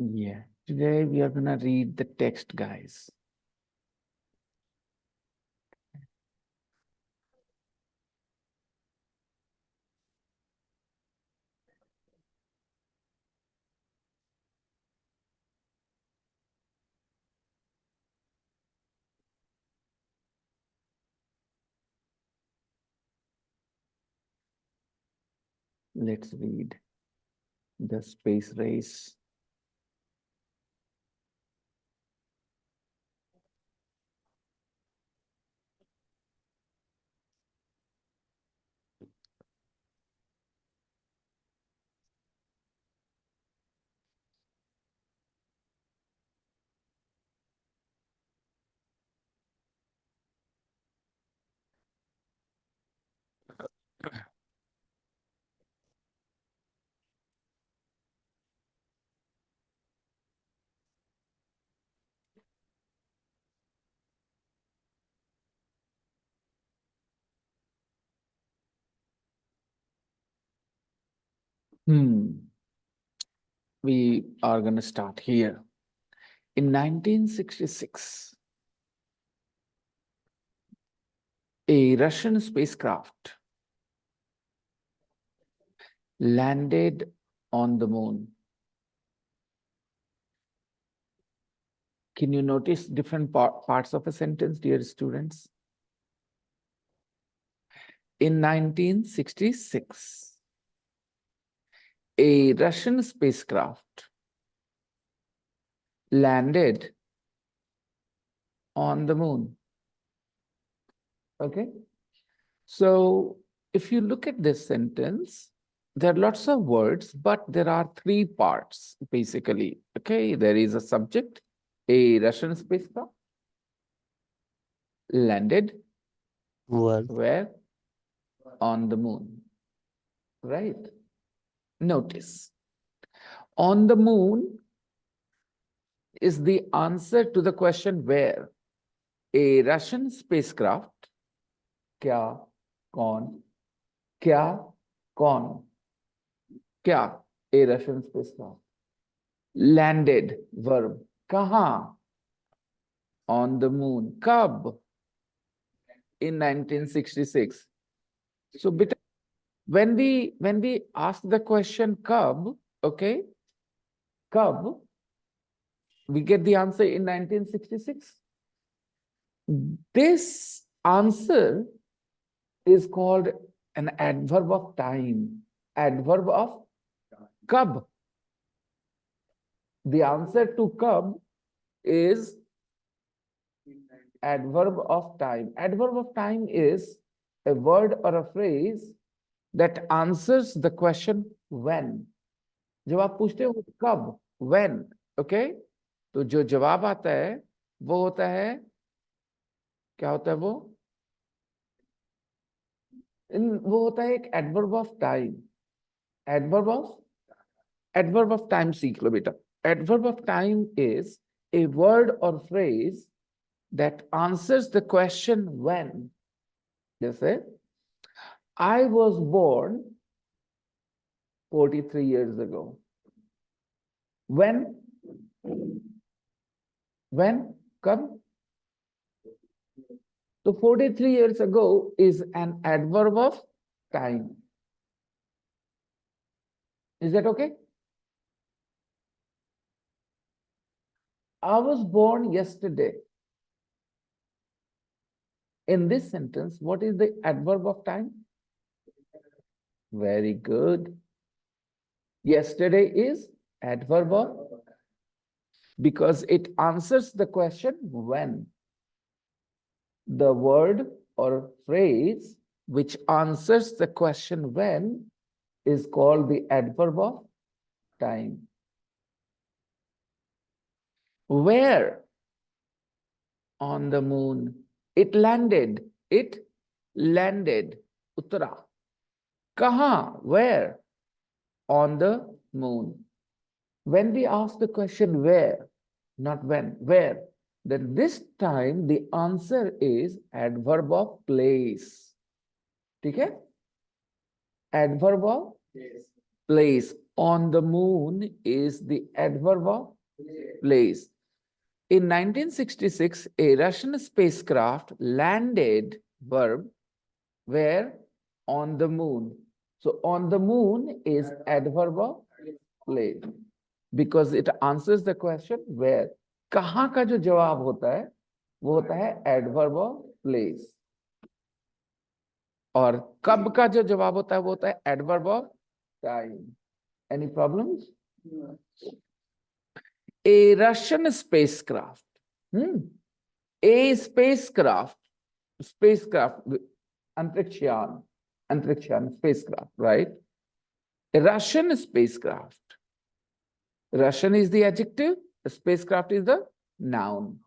Yeah. Today we are gonna read the text, guys. Let's read the space race. We are gonna start here. In 1966, a Russian spacecraft landed on the moon. Can you notice different parts of a sentence, dear students? In 1966, a Russian spacecraft landed on the moon. Okay. So if you look at this sentence, there are lots of words, but there are three parts basically. Okay. There is a subject, a Russian spacecraft landed Well, where? On the moon. Right. Notice on the moon is the answer to the question where. A Russian spacecraft, kya, kaun, kya, kaun, kya, a Russian spacecraft. Landed, verb, kahan, on the moon, kab, in 1966. So, beta, when we ask the question kab, okay, kab, we get the answer in 1966. This answer is called an adverb of time. Adverb of kab. The answer to kab is adverb of time. Adverb of time is a word or a phrase that answers the question when. जब आप पूछते हो कब, when, okay? तो जो जवाब आता है वो होता है, क्या होता है वो? वो होता है एक adverb of time. Adverb of time सीख लो बेटा. Adverb of time is a word or phrase that answers the question when. जैसे I was born 43 years ago. When? When? Kab? So 43 years ago is an adverb of time. Is that okay? I was born yesterday. In this sentence, what is the adverb of time? Very good. Yesterday is adverb of, because it answers the question when. The word or phrase which answers the question when is called the adverb of time. Where? On the moon. It landed. It landed. Uttara. Kahan? Where? On the moon. When we ask the question where, not when, where, then this time the answer is adverb of place. ठीक है? Adverb of place. On the moon is the adverb of place. In 1966, a Russian spacecraft landed, verb, where? On the moon. So on the moon is adverb of place because it answers the question where. कहाँ का जो जवाब होता है वो होता है adverb of place. और कब का जो जवाब होता है वो होता है adverb of time. Any problems? No. A Russian spacecraft. A spacecraft, Antrikshan spacecraft, right? A Russian spacecraft. Russian is the adjective, a spacecraft is the noun.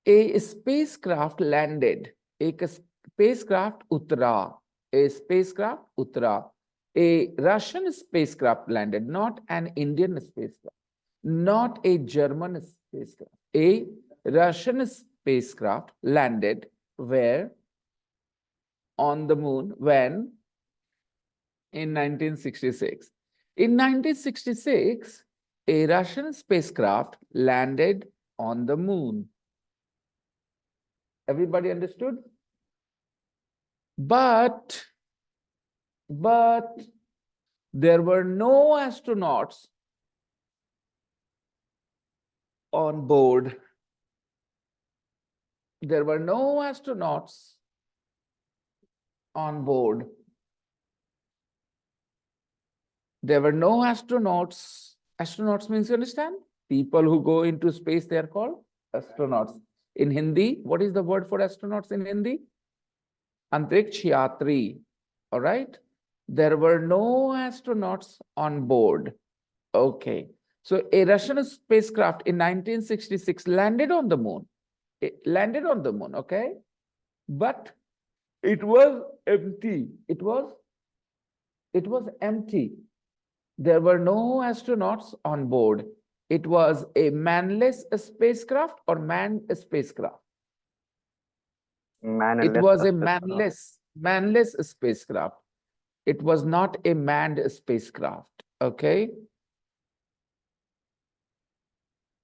A spacecraft landed. एक spacecraft उतरा. A spacecraft उतरा. A Russian spacecraft landed, not an Indian spacecraft, not a German spacecraft. A Russian spacecraft landed where? On the moon. When? In 1966. In 1966, a Russian spacecraft landed on the moon. Everybody understood? But there were no astronauts on board. There were no astronauts on board. There were no astronauts. Astronauts means, you understand? People who go into space, they are called astronauts. In Hindi, what is the word for astronauts in Hindi? Antriksh Yatri. All right? There were no astronauts on board. Okay. So a Russian spacecraft in 1966 landed on the moon. It landed on the moon, okay? But it was empty. It was empty. There were no astronauts on board. It was a manless spacecraft or manned spacecraft? It was a manless spacecraft. It was not a manned spacecraft, okay?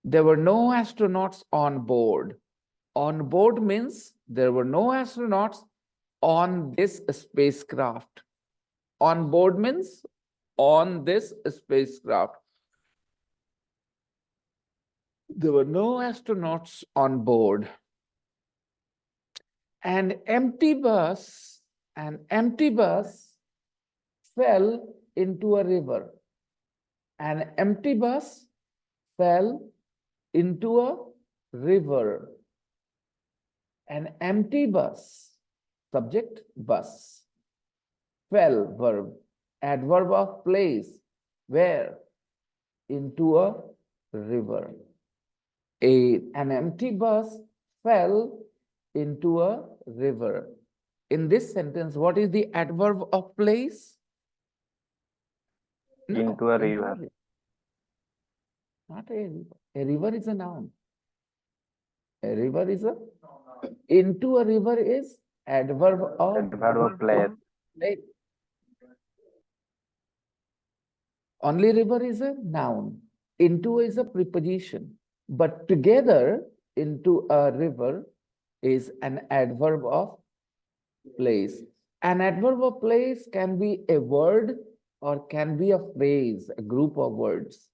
There were no astronauts on board. On board means there were no astronauts on this spacecraft. On board means on this spacecraft. There were no astronauts on board. An empty bus fell into a river. An empty bus fell into a river. An empty bus, subject, bus. Fell, verb, adverb of place, where? Into a river. An empty bus fell into a river. In this sentence, what is the adverb of place? Into a river. Not a river. A river is a noun. A river is a... Into a river is adverb of place. Only river is a noun. Into is a preposition. But together, into a river is an adverb of place. An adverb of place can be a word or can be a phrase, a group of words.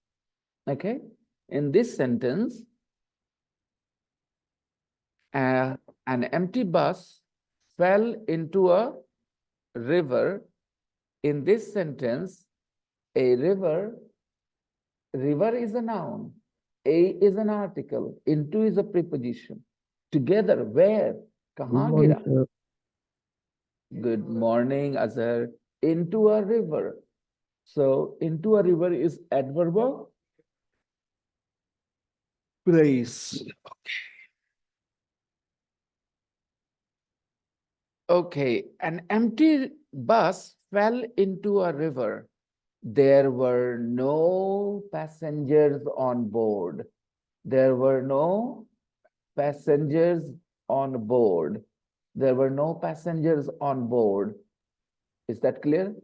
Okay? In this sentence, an empty bus fell into a river. In this sentence, a river is a noun, a is an article, into is a preposition. Together, where? Kahan gira? Good morning, Azhar. Into a river. So, into a river is adverb of place. Okay, an empty bus fell into a river. There were no passengers on board. There were no passengers on board. There were no passengers on board. Is that clear?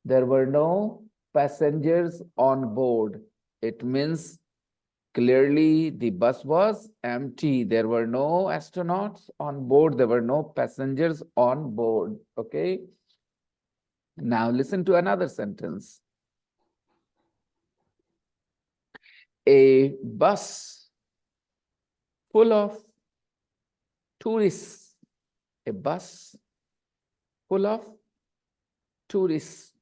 There were no passengers on board. It means clearly the bus was empty. There were no astronauts on board. There were no passengers on board. Okay. Now listen to another sentence. A bus full of tourists. A bus full of tourists.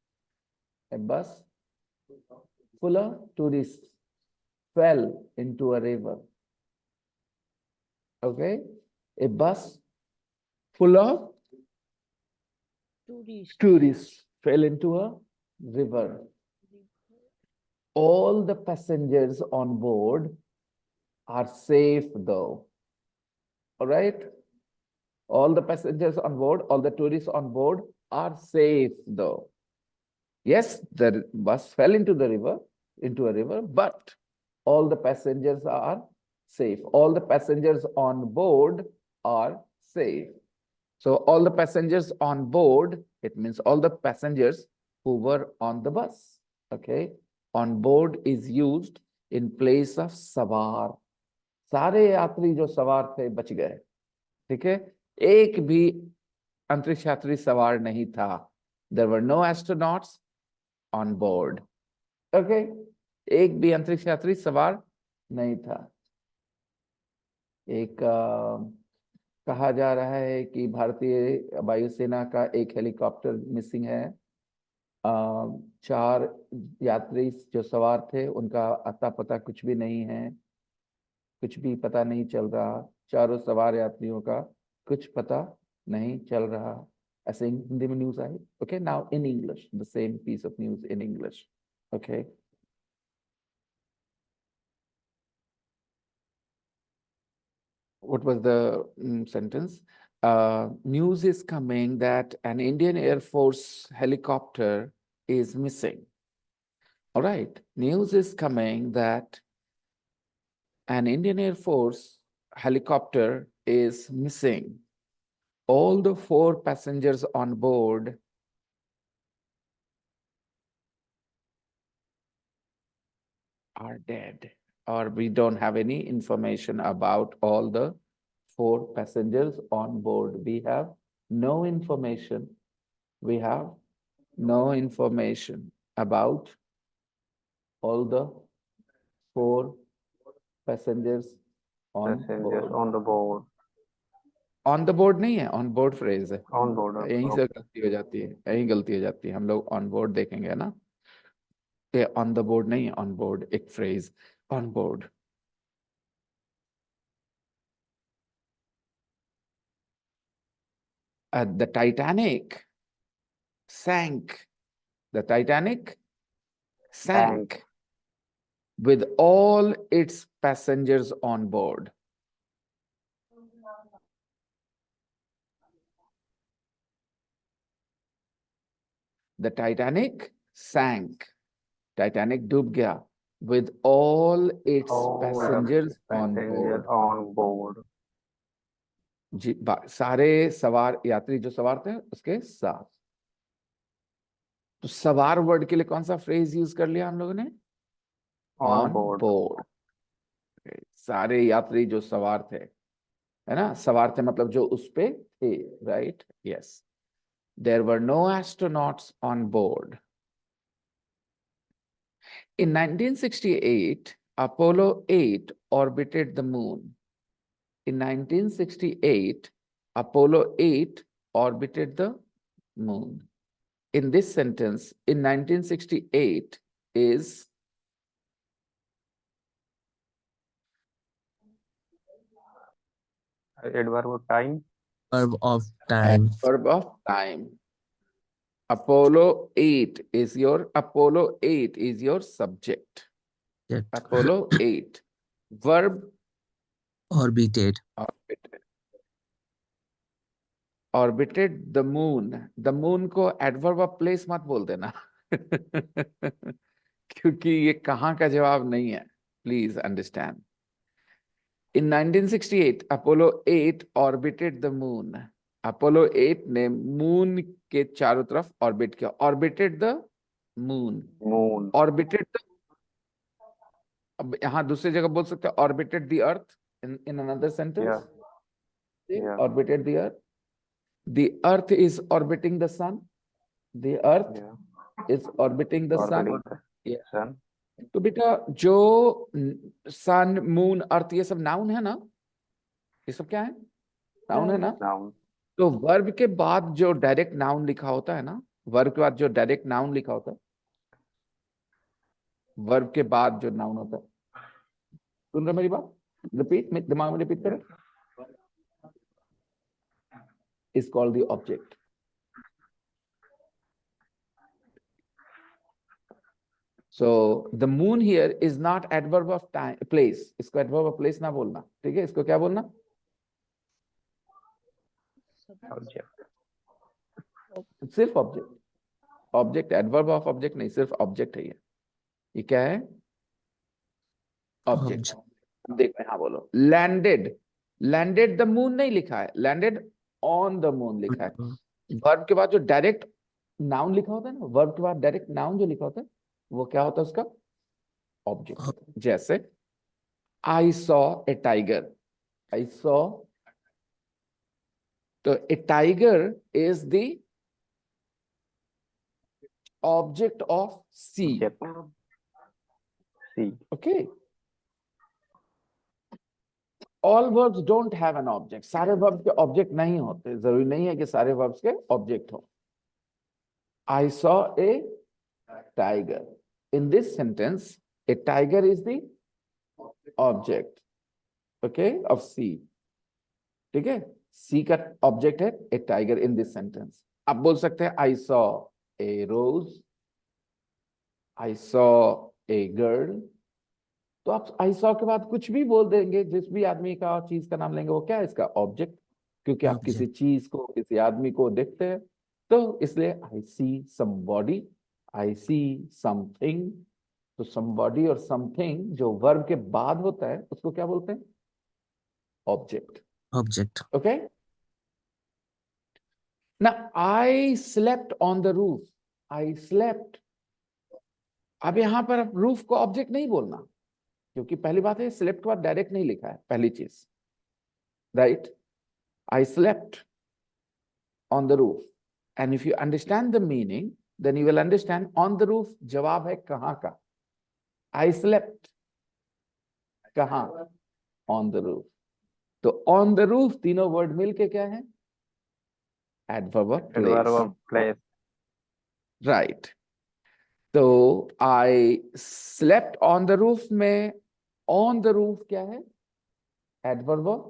A bus full of tourists fell into a river. Okay? A bus full of tourists fell into a river. All the passengers on board are safe though. All right? All the passengers on board, all the tourists on board are safe though. Yes, the bus fell into the river, into a river, but all the passengers are safe. All the passengers on board are safe. So all the passengers on board, it means all the passengers who were on the bus. Okay. On board is used in place of सवार. सारे यात्री जो सवार थे बच गए. ठीक है. एक भी अंतरिक्ष यात्री सवार नहीं था. There were no astronauts on board. Okay. एक भी अंतरिक्ष यात्री सवार नहीं था. एक कहा जा रहा है कि भारतीय वायुसेना का एक हेलीकॉप्टर मिसिंग है. 4 यात्री जो सवार थे उनका अता पता कुछ भी नहीं है. कुछ भी पता नहीं चल रहा. चारों सवार यात्रियों का कुछ पता नहीं चल रहा. ऐसे हिंदी में न्यूज आई. Okay. Now in English the same piece of news in English. Okay. What was the sentence? News is coming that an Indian Air Force helicopter is missing. All right. News is coming that an Indian Air Force helicopter is missing. All the 4 passengers on board are dead, or we don't have any information about all the 4 passengers on board. We have no information. We have no information about all the 4 passengers on board. On the board. On the board नहीं है, on board phrase है. On board. यहीं से गलती हो जाती है. यहीं गलती हो जाती है. हम लोग on board देखेंगे ना. ये on the board नहीं है, on board एक phrase. On board. The Titanic sank. The Titanic sank with all its passengers on board. The Titanic sank. Titanic डूब गया with all its passengers on board. जी, सारे सवार यात्री जो सवार थे उसके साथ. तो सवार वर्ड के लिए कौन सा फ्रेज यूज कर लिया हम लोगों ने? On board. सारे यात्री जो सवार थे, है ना. सवार थे मतलब जो उस पे थे. Right. Yes. There were no astronauts on board. In 1968, Apollo 8 orbited the moon. In 1968, Apollo 8 orbited the moon. In this sentence, in 1968 is adverb of time. Verb of time. Verb of time. Apollo 8 is your subject. Yet. Apollo 8. Verb Orbited. Orbited the moon. The moon को adverb of place मत बोल देना. क्योंकि ये कहाँ का जवाब नहीं है. Please understand. In 1968, Apollo 8 orbited the moon. Apollo 8 ने moon के चारों तरफ orbit किया. Orbited the moon. moon, orbited, अब यहाँ दूसरी जगह बोल सकते हैं orbited the earth in another yeah, sentence. yeah, orbited the earth, the earth is orbiting the sun, the earth yeah, is orbiting the sun. orbiting the sun, तो बेटा जो सन मून अर्थ ये सब नाउन है ना, ये सब क्या है, नाउन है ना। noun, तो वर्ब के बाद जो डायरेक्ट नाउन लिखा होता है ना, वर्ब के बाद जो डायरेक्ट नाउन लिखा होता है, वर्ब के बाद जो नाउन होता है, सुन रहे मेरी बात, रिपीट में दिमाग में रिपीट करो, is called the object. So the moon here is not adverb of time place, इसको adverb of place ना बोलना, ठीक है, इसको क्या बोलना, object, सिर्फ object. Object adverb of object नहीं, सिर्फ ऑब्जेक्ट है ये क्या है, ऑब्जेक्ट। Object. देखो यहाँ बोलो लैंडेड, लैंडेड द मून नहीं लिखा है, लैंडेड ऑन द मून लिखा है। वर्ब के बाद जो डायरेक्ट नाउन लिखा होता है ना, वर्ब के बाद डायरेक्ट नाउन जो लिखा होता है वो क्या होता है, उसका ऑब्जेक्ट होता है। जैसे I saw a tiger, I saw, तो a tiger is the object of see. object, see, okay, all verbs don't have an object, सारे वर्ब्स के ऑब्जेक्ट नहीं होते, जरूरी नहीं है कि सारे वर्ब्स के ऑब्जेक्ट हो। I saw a tiger, in this sentence a tiger is the object, okay, of see, ठीक है, सी का ऑब्जेक्ट है a tiger in this sentence. आप बोल सकते हैं I saw a rose, I saw a girl. तो आप आई सॉ के बाद कुछ भी बोल देंगे, जिस भी आदमी का चीज का नाम लेंगे वो क्या है, इसका ऑब्जेक्ट, क्योंकि आप किसी Object. चीज को किसी आदमी को देखते हैं, तो इसलिए आई सी समबॉडी, आई सी समथिंग। तो समबॉडी और समथिंग जो वर्ब के बाद होता है उसको क्या बोलते हैं, ऑब्जेक्ट। Object. ओके, ना आई slept on the roof, I slept, अब यहां पर रूफ को ऑब्जेक्ट नहीं बोलना, क्योंकि पहली बात है स्लेप्ट के बाद डायरेक्ट नहीं लिखा है, पहली चीज, right. I slept on the roof, and if you understand the meaning then you will understand on the roof जवाब है कहां का, आई स्लेप्ट कहां, ऑन द रूफ। तो ऑन द रूफ तीनों वर्ड मिलके क्या है, adverb of adverb place, of place, right. तो I slept on the roof में ऑन द रूफ क्या है, एडवर्ब ऑफ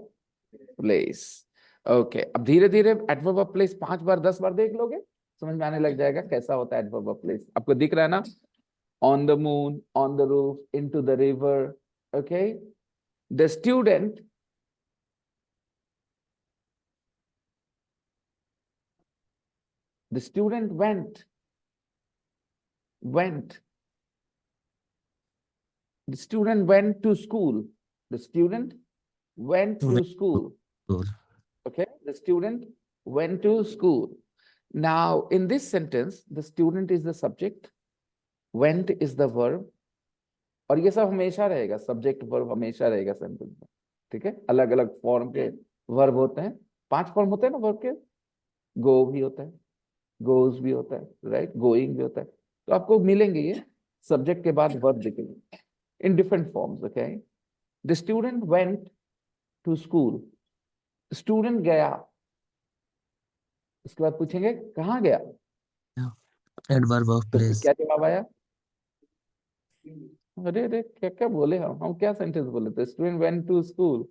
प्लेस। ओके, अब धीरे धीरे एडवर्ब ऑफ प्लेस 5 बार 10 बार देख लोगे, समझ में आने लग जाएगा कैसा होता है एडवर्ब ऑफ प्लेस। आपको दिख रहा है ना, on the moon, on the roof, into the river. Okay, the student, the student went, the student went to school, the student went to school. School. Okay, the student went to school. Now in this sentence the student is the subject, went is the verb, और ये सब हमेशा रहेगा, subject verb हमेशा रहेगा sentence में, ठीक है। अलग अलग फॉर्म के वर्ब होते हैं, 5 फॉर्म होते हैं ना वर्ब के, गो भी होता है, गोज भी होता है, राइट, गोइंग भी होता है। तो आपको मिलेंगे ये सब्जेक्ट के बाद वर्ब दिखेंगे in different forms. Okay, the student went to school, student गया, उसके बाद पूछेंगे कहाँ गया, Adverb of तो फिर place. क्या जवाब आया, अरे अरे क्या क्या बोले हम क्या सेंटेंस बोले थे, स्टूडेंट वेंट टू स्कूल,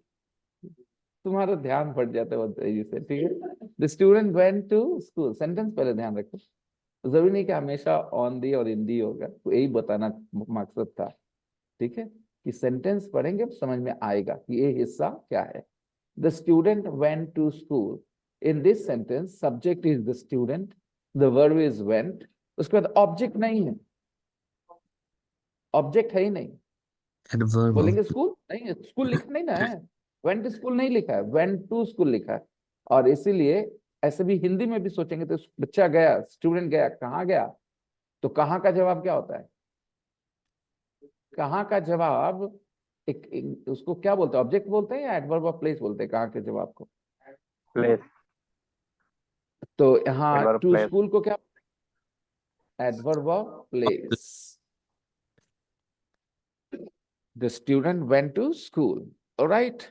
तुम्हारा ध्यान फट जाता है बहुत तेजी से, ठीक है। The student went to school, sentence पहले ध्यान रखो, जरूरी नहीं कि हमेशा ऑन दी और इन दी होगा, तो यही बताना मकसद था, ठीक है, कि सेंटेंस पढ़ेंगे समझ में आएगा कि ये हिस्सा क्या है। The student went to school, in this sentence subject is the student, the verb is went, उसके बाद ऑब्जेक्ट नहीं है, ऑब्जेक्ट है ही नहीं। Adverb of बोलेंगे स्कूल नहीं है, स्कूल लिखा नहीं ना है, वेंट स्कूल नहीं लिखा है, वेंट टू स्कूल लिखा है। और इसीलिए ऐसे भी हिंदी में भी सोचेंगे तो बच्चा गया, स्टूडेंट गया, कहाँ गया, तो कहाँ का जवाब क्या होता है? कहाँ का जवाब उसको क्या बोलते हैं? ऑब्जेक्ट बोलते हैं या एडवर्ब ऑफ प्लेस बोलते हैं कहाँ के जवाब को? प्लेस, तो यहाँ एडवर्ब टू प्लेस। स्कूल को क्या? Adverb of place. The student went to school, all right.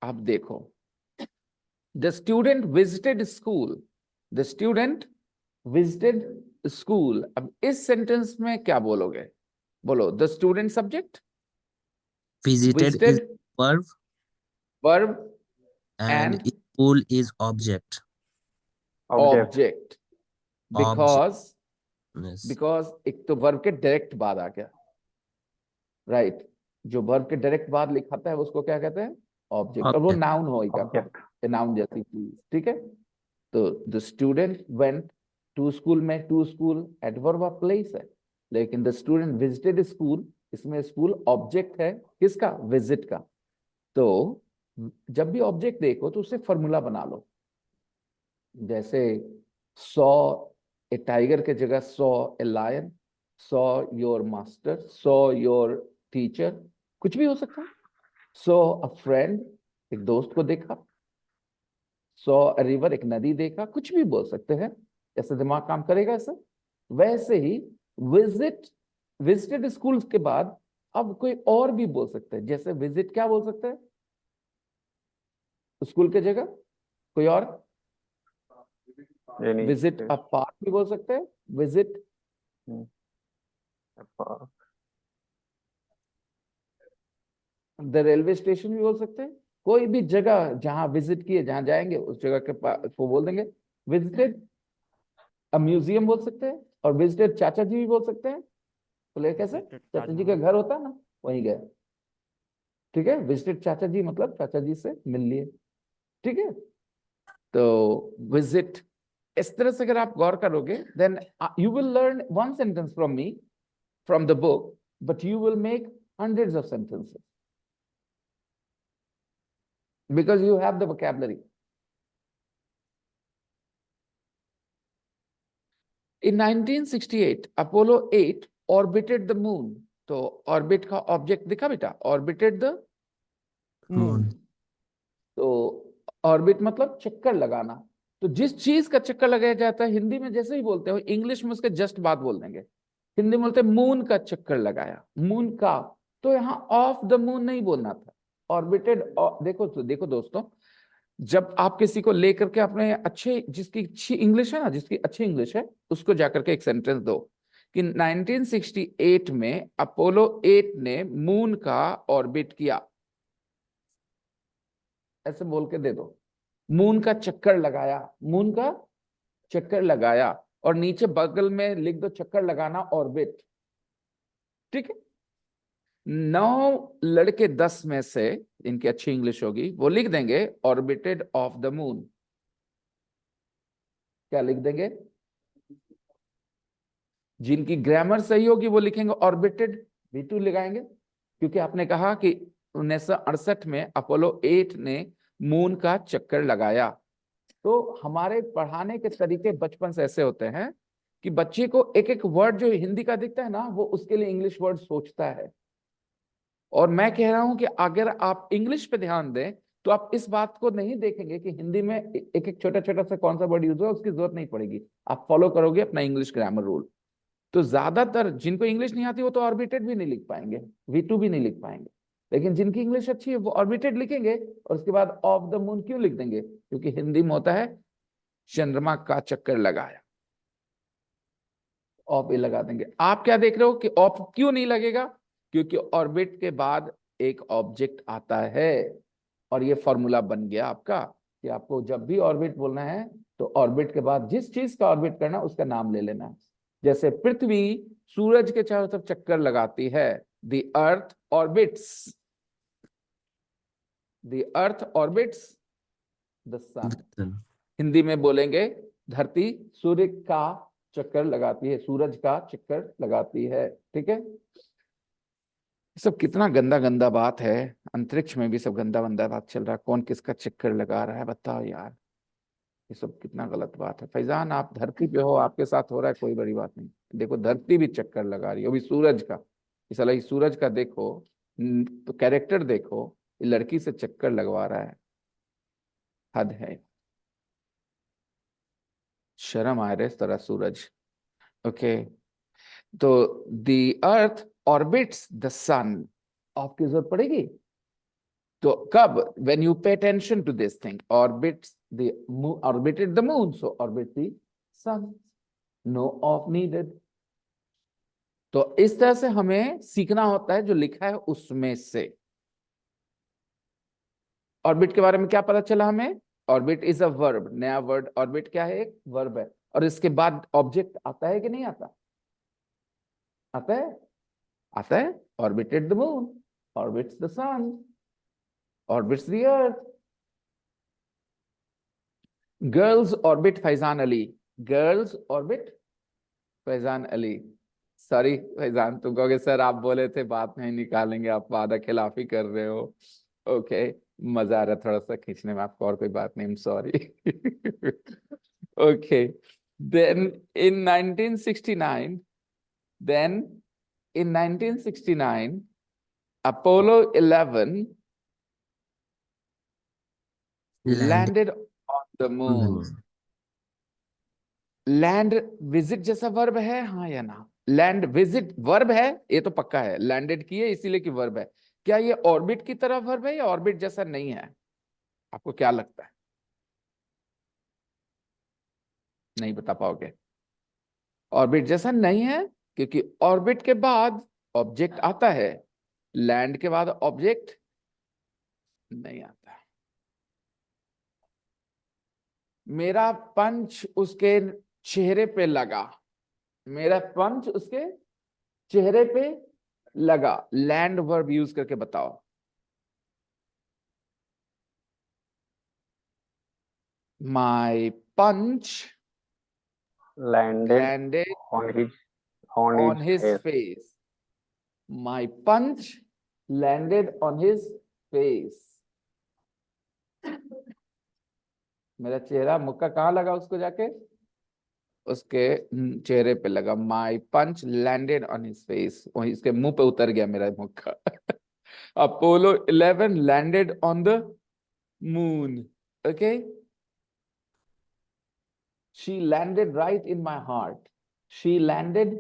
अब देखो, the student visited school, the student visited school. अब इस सेंटेंस में क्या बोलोगे? बोलो, the student subject, Visited is visited verb verb and and school is object. Object. Object. Object. Because Yes. Because एक तो वर्ब के डायरेक्ट बाद आ गया, राइट। जो वर्ब के डायरेक्ट बाद लिखाता है उसको क्या कहते हैं? ऑब्जेक्ट। और वो Object. नाउन होगा फिर, ऑब्जेक्ट। नाउन जैसी चीज, ठीक है। तो the student went to school में to school adverb of place है, लेकिन द स्टूडेंट विजिटेड स्कूल, इसमें स्कूल ऑब्जेक्ट है, किसका? विजिट का। तो जब भी ऑब्जेक्ट देखो तो उससे फॉर्मूला बना लो। जैसे सॉ ए टाइगर के जगह saw a lion, saw your master, saw your teacher, कुछ भी हो सकता है। सॉ अ फ्रेंड, एक दोस्त को देखा। सॉ अ रिवर, एक नदी देखा, कुछ भी बोल सकते हैं। जैसे दिमाग काम करेगा ऐसा, वैसे ही विजिट, विजिटेड स्कूल के बाद अब कोई और भी बोल सकते हैं। जैसे विजिट क्या बोल सकते हैं स्कूल के जगह? कोई और? एनी विजिट अ पार्क भी बोल सकते हैं, विजिट द रेलवे स्टेशन भी बोल सकते हैं। कोई भी जगह जहां विजिट किए, जहां जाएंगे उस जगह के पास को बोल देंगे विजिटेड। अब म्यूजियम बोल सकते हैं, और विजिटेड चाचा जी भी बोल सकते हैं। बोले कैसे? चाचा जी का घर होता है ना, वहीं गए। ठीक है, विजिटेड चाचा जी मतलब चाचा जी से मिल लिए। ठीक है, तो विजिट, इस तरह से अगर आप गौर करोगे, then you will learn one sentence from me, from the book, but you will make hundreds of sentences because you have the vocabulary. In 1968, Apollo 8 orbited the moon. तो ऑर्बिट का ऑब्जेक्ट दिखा बेटा, ऑर्बिटेड द मून। Moon. तो orbit मतलब चक्कर लगाना। तो जिस चीज का चक्कर लगाया जाता है, हिंदी में जैसे ही बोलते हो, इंग्लिश में उसके जस्ट बाद बोल देंगे। हिंदी में बोलते हैं मून का चक्कर लगाया, मून का। तो यहाँ ऑफ द मून नहीं बोलना था, ऑर्बिटेड। देखो तो देखो दोस्तों, जब आप किसी को लेकर के अपने अच्छे, जिसकी अच्छी इंग्लिश है ना, जिसकी अच्छी इंग्लिश है, उसको जाकर के एक सेंटेंस दो कि 1968 में अपोलो 8 ने मून का ऑर्बिट किया, ऐसे बोल के दे दो। मून का चक्कर लगाया, मून का चक्कर लगाया, और नीचे बगल में लिख दो चक्कर लगाना ऑर्बिट। ठीक है, 9 लड़के 10 में से, इनकी अच्छी इंग्लिश होगी, वो लिख देंगे ऑर्बिटेड ऑफ द मून। क्या लिख देंगे? जिनकी ग्रामर सही होगी वो लिखेंगे ऑर्बिटेड, V2 लगाएंगे, क्योंकि आपने कहा कि 1968 में अपोलो 8 ने मून का चक्कर लगाया। तो हमारे पढ़ाने के तरीके बचपन से ऐसे होते हैं कि बच्चे को एक एक वर्ड जो हिंदी का दिखता है ना, वो उसके लिए इंग्लिश वर्ड सोचता है। और मैं कह रहा हूं कि अगर आप इंग्लिश पे ध्यान दें तो आप इस बात को नहीं देखेंगे कि हिंदी में एक एक छोटा छोटा सा कौन सा वर्ड यूज हुआ, उसकी जरूरत नहीं पड़ेगी। आप फॉलो करोगे अपना इंग्लिश ग्रामर रूल। तो ज्यादातर जिनको इंग्लिश नहीं आती वो तो ऑर्बिटेड भी नहीं लिख पाएंगे, V2 भी नहीं लिख पाएंगे। लेकिन जिनकी इंग्लिश अच्छी है वो ऑर्बिटेड लिखेंगे, और उसके बाद ऑफ द मून क्यों लिख देंगे? क्योंकि हिंदी में होता है चंद्रमा का चक्कर लगाया, ऑफ ये लगा देंगे। आप क्या देख रहे हो कि ऑफ क्यों नहीं लगेगा? क्योंकि ऑर्बिट के बाद एक ऑब्जेक्ट आता है, और ये फॉर्मूला बन गया आपका कि आपको जब भी ऑर्बिट बोलना है तो ऑर्बिट के बाद जिस चीज का ऑर्बिट करना उसका नाम ले लेना है। जैसे पृथ्वी सूरज के चारों तरफ चक्कर लगाती है, the earth orbits, the earth orbits the sun. Sun. Hindi में बोलेंगे धरती सूर्य का चक्कर लगाती है, सूरज का चक्कर लगाती है। ठीक है, सब कितना गंदा गंदा बात है। अंतरिक्ष में भी सब गंदा गंदा बात चल रहा है, कौन किसका चक्कर लगा रहा है बताओ यार। ये सब कितना गलत बात है। फैजान आप धरती पे हो, आपके साथ हो रहा है, कोई बड़ी बात नहीं। देखो धरती भी चक्कर लगा रही है, अभी सूरज का, इस साला सूरज का देखो तो कैरेक्टर देखो, ये लड़की से चक्कर लगवा रहा है, हद है। शर्म आ रहा है तेरा सूरज। ओके, तो द अर्थ ऑर्बिट्स द सन, आपकी जरूरत पड़ेगी तो कब, when you pay attention to this thing, orbits the moon, orbited the moon, so orbit the sun, no off needed। तो इस तरह से हमें सीखना होता है जो लिखा है उसमें से। ऑर्बिट के बारे में क्या पता चला हमें, ऑर्बिट इज अ वर्ब, नया वर्ड ऑर्बिट क्या है, एक वर्ब है। और इसके बाद ऑब्जेक्ट आता है कि नहीं आता, आता है, आता है। Orbited the moon, orbits the sun, orbits the earth. Girls orbit Faizan Ali, girls orbit Faizan Ali. Sorry Faizan, तुम कहोगे सर आप बोले थे बात नहीं निकालेंगे, आप वादा खिलाफी कर रहे हो। ओके, मजा आ रहा है थोड़ा सा खींचने में आपको, और कोई बात नहीं, sorry. Okay, then in 1969, then in 1969 Apollo 11 Land landed on the moon। moon. Land visit जैसा वर्ब है, हाँ या ना, लैंड विजिट वर्ब है, ये तो पक्का है, लैंडेड किए इसीलिए कि वर्ब है। क्या ये ऑर्बिट की तरह वर्ब है या ऑर्बिट जैसा नहीं है, आपको क्या लगता है, नहीं बता पाओगे। ऑर्बिट जैसा नहीं है, क्योंकि ऑर्बिट के बाद ऑब्जेक्ट आता है, लैंड के बाद ऑब्जेक्ट नहीं आता। मेरा पंच उसके चेहरे पे लगा, मेरा पंच उसके चेहरे पे लगा, लैंड वर्ब यूज करके बताओ। My punch Landed landed on his on on his his face. face. My punch landed on his face. मेरा चेहरा मुक्का कहाँ लगा उसको जाके, उसके चेहरे पे लगा। My punch landed on his face, वही इसके मुंह पे उतर गया मेरा मुक्का। Apollo 11 landed on the moon. Okay, she landed right in my heart. She landed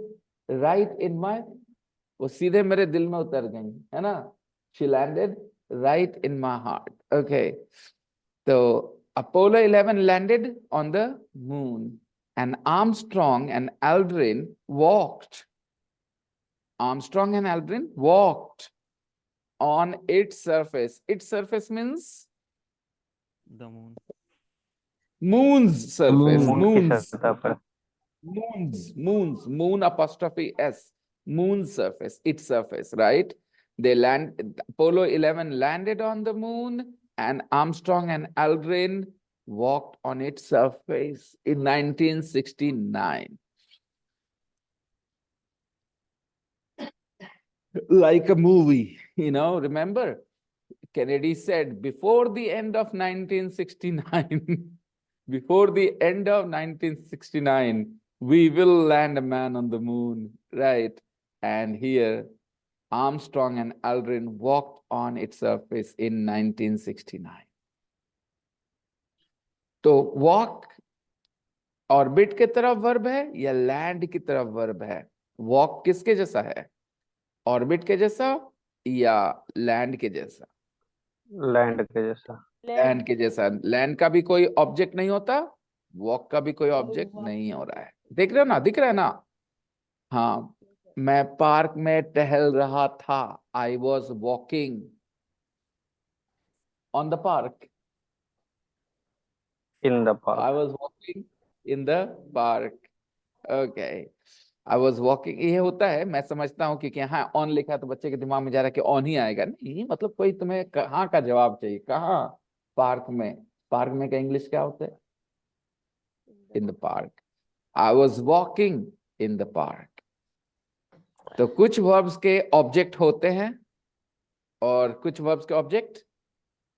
right in my, वो सीधे मेरे दिल में उतर गई, है ना। She landed right in my heart. Okay, so Apollo 11 landed on the moon, and Armstrong and Aldrin walked. Armstrong and Aldrin walked on its surface. Its surface means The moon. moon's surface. Moon. Moon की Moon's, सतह पर। moon apostrophe s, moon's surface, its surface, right? They Apollo 11 landed on the moon, and Armstrong and Aldrin walked on its surface in 1969. Like a movie, remember? Kennedy said before the end of 1969, before the end of 1969, we will land a man on the moon, right? And here, Armstrong and Aldrin walked on its surface in 1969. तो walk orbit की तरफ verb है या land की तरफ verb है, walk किसके जैसा है, ऑर्बिट के जैसा या लैंड के जैसा, लैंड के जैसा। लैंड के जैसा। लैंड का भी कोई ऑब्जेक्ट नहीं होता, वॉक का भी कोई ऑब्जेक्ट नहीं हो रहा है, देख रहे हो ना, दिख रहा है ना। हाँ, मैं पार्क में टहल रहा था, I was walking on the park, in the I park. was walking in the park. Okay. I was walking, ये होता है, मैं समझता हूँ कि हाँ ऑन लिखा है तो बच्चे के दिमाग में जा रहा है कि ऑन ही आएगा, नहीं, मतलब कोई तुम्हें कहाँ का जवाब चाहिए, कहाँ, पार्क में। पार्क में का इंग्लिश क्या होता है, in the park. I was walking in the park. तो कुछ वर्ब्स के ऑब्जेक्ट होते हैं और कुछ वर्ब्स के ऑब्जेक्ट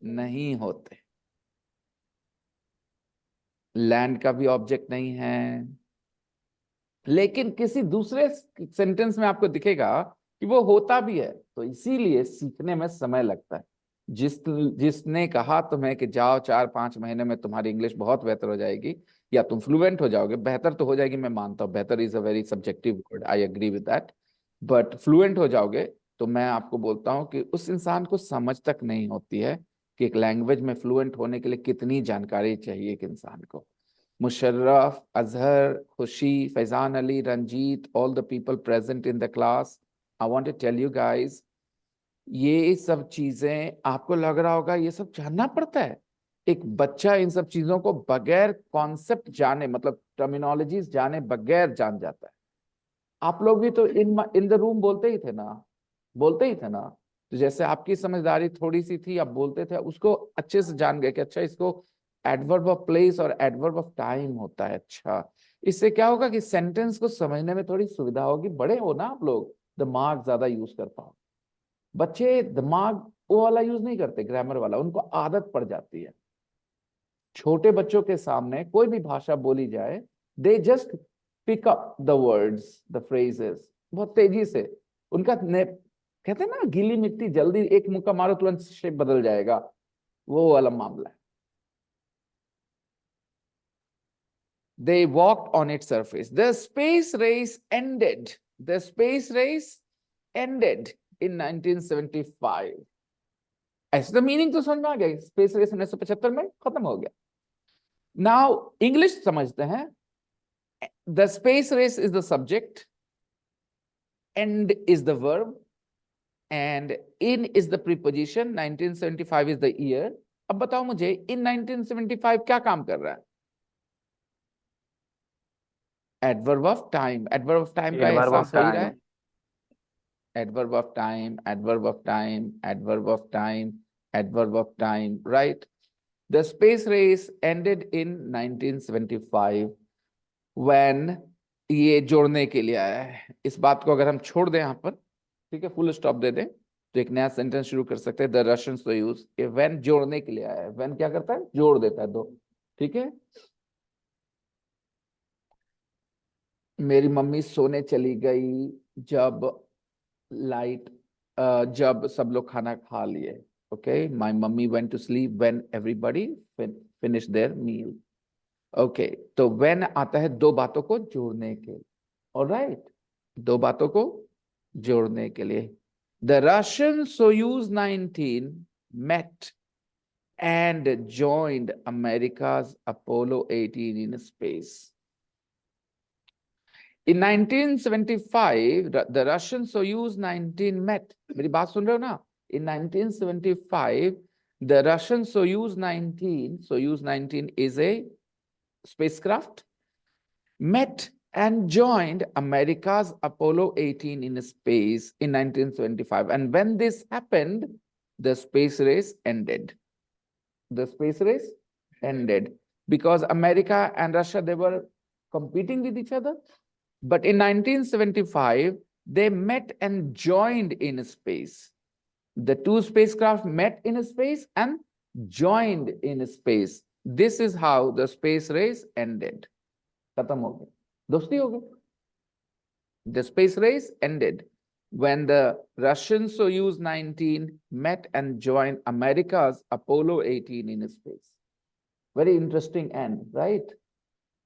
नहीं होते। लैंड का भी ऑब्जेक्ट नहीं है, लेकिन किसी दूसरे सेंटेंस में आपको दिखेगा कि वो होता भी है। तो इसीलिए सीखने में समय लगता है। जिसने कहा तुम्हें कि जाओ 4-5 महीने में तुम्हारी इंग्लिश बहुत बेहतर हो जाएगी या तुम फ्लुएंट हो जाओगे, बेहतर तो हो जाएगी, मैं मानता हूँ बेहतर is a very subjective word, I agree with that, but fluent हो जाओगे तो मैं आपको बोलता हूँ कि उस इंसान को समझ तक नहीं होती है कि एक लैंग्वेज में फ्लुएंट होने के लिए कितनी जानकारी चाहिए एक इंसान को। Musharraf, Azhar, Khushi, Faizan Ali, Ranjit, all the people present in the class, I want to tell you guys, ये सब चीजें आपको लग रहा होगा ये सब जानना पड़ता है। एक बच्चा इन सब चीजों को बगैर कॉन्सेप्ट जाने, मतलब टर्मिनोलॉजीज जाने बगैर जान जाता है। आप लोग भी तो इन द रूम बोलते ही थे ना, बोलते ही थे ना। तो जैसे आपकी समझदारी थोड़ी सी थी, आप बोलते थे, उसको अच्छे से जान गए कि अच्छा इसको एडवर्ब ऑफ प्लेस और एडवर्ब ऑफ टाइम होता है। अच्छा, इससे क्या होगा कि सेंटेंस को समझने में थोड़ी सुविधा होगी। बड़े हो ना आप लोग, दिमाग ज्यादा यूज कर पाओ। बच्चे दिमाग वो वाला यूज नहीं करते, ग्रामर वाला, उनको आदत पड़ जाती है। छोटे बच्चों के सामने कोई भी भाषा बोली जाए, they just pick up the words, the phrases बहुत तेजी से। उनका कहते हैं ना, गीली मिट्टी जल्दी एक मुक्का मारो तुरंत शेप बदल जाएगा, वो वाला मामला है। They walked on its surface. The space race ended. The space race ended in 1975. ऐसे तो मीनिंग तो समझ में आ गया, स्पेस रेस 1975 में खत्म हो गया। नाउ इंग्लिश समझते हैं। The space race is the subject, end is the verb, and in is the preposition. 1975 is the year. अब बताओ मुझे, in 1975 क्या काम कर रहा है? Adverb of time. Adverb of time का एडवर्ब एहसास ऑफ हो ही रहा है। Time. Adverb of time, adverb of time, adverb of time, adverb of time, right? The space race ended in 1975 when, ये जोड़ने के लिए आया है। इस बात को अगर हम छोड़ दें यहाँ पर, ठीक है, फुल स्टॉप दे दें, तो एक नया सेंटेंस शुरू कर सकते हैं। द रशियंस तो यूज, ये व्हेन जोड़ने के लिए आया है। व्हेन क्या करता है? जोड़ देता है दो, ठीक है। मेरी मम्मी सोने चली गई जब लाइट, जब सब लोग खाना खा लिए। Okay, my mummy went to sleep when everybody finish their meal. Okay, तो व्हेन आता है दो बातों को जोड़ने के लिए। ऑलराइट, दो बातों को जोड़ने के लिए। The Russian Soyuz 19 met and joined America's Apollo 18 in space. In 1975, the Russian Soyuz 19 met. मेरी बात सुन रहे हो ना? In 1975, the Russian Soyuz 19 is a spacecraft, met and joined America's Apollo 18 in space in 1975. And when this happened, the space race ended. The space race ended because America and Russia, they were competing with each other. But in 1975, they met and joined in space. The two spacecraft met in space and joined in space. This is how the space race ended. खत्म हो गया, दोस्ती हो गई। The space race ended when the Russian Soyuz 19 met and joined America's Apollo 18 in space. Very interesting end, right,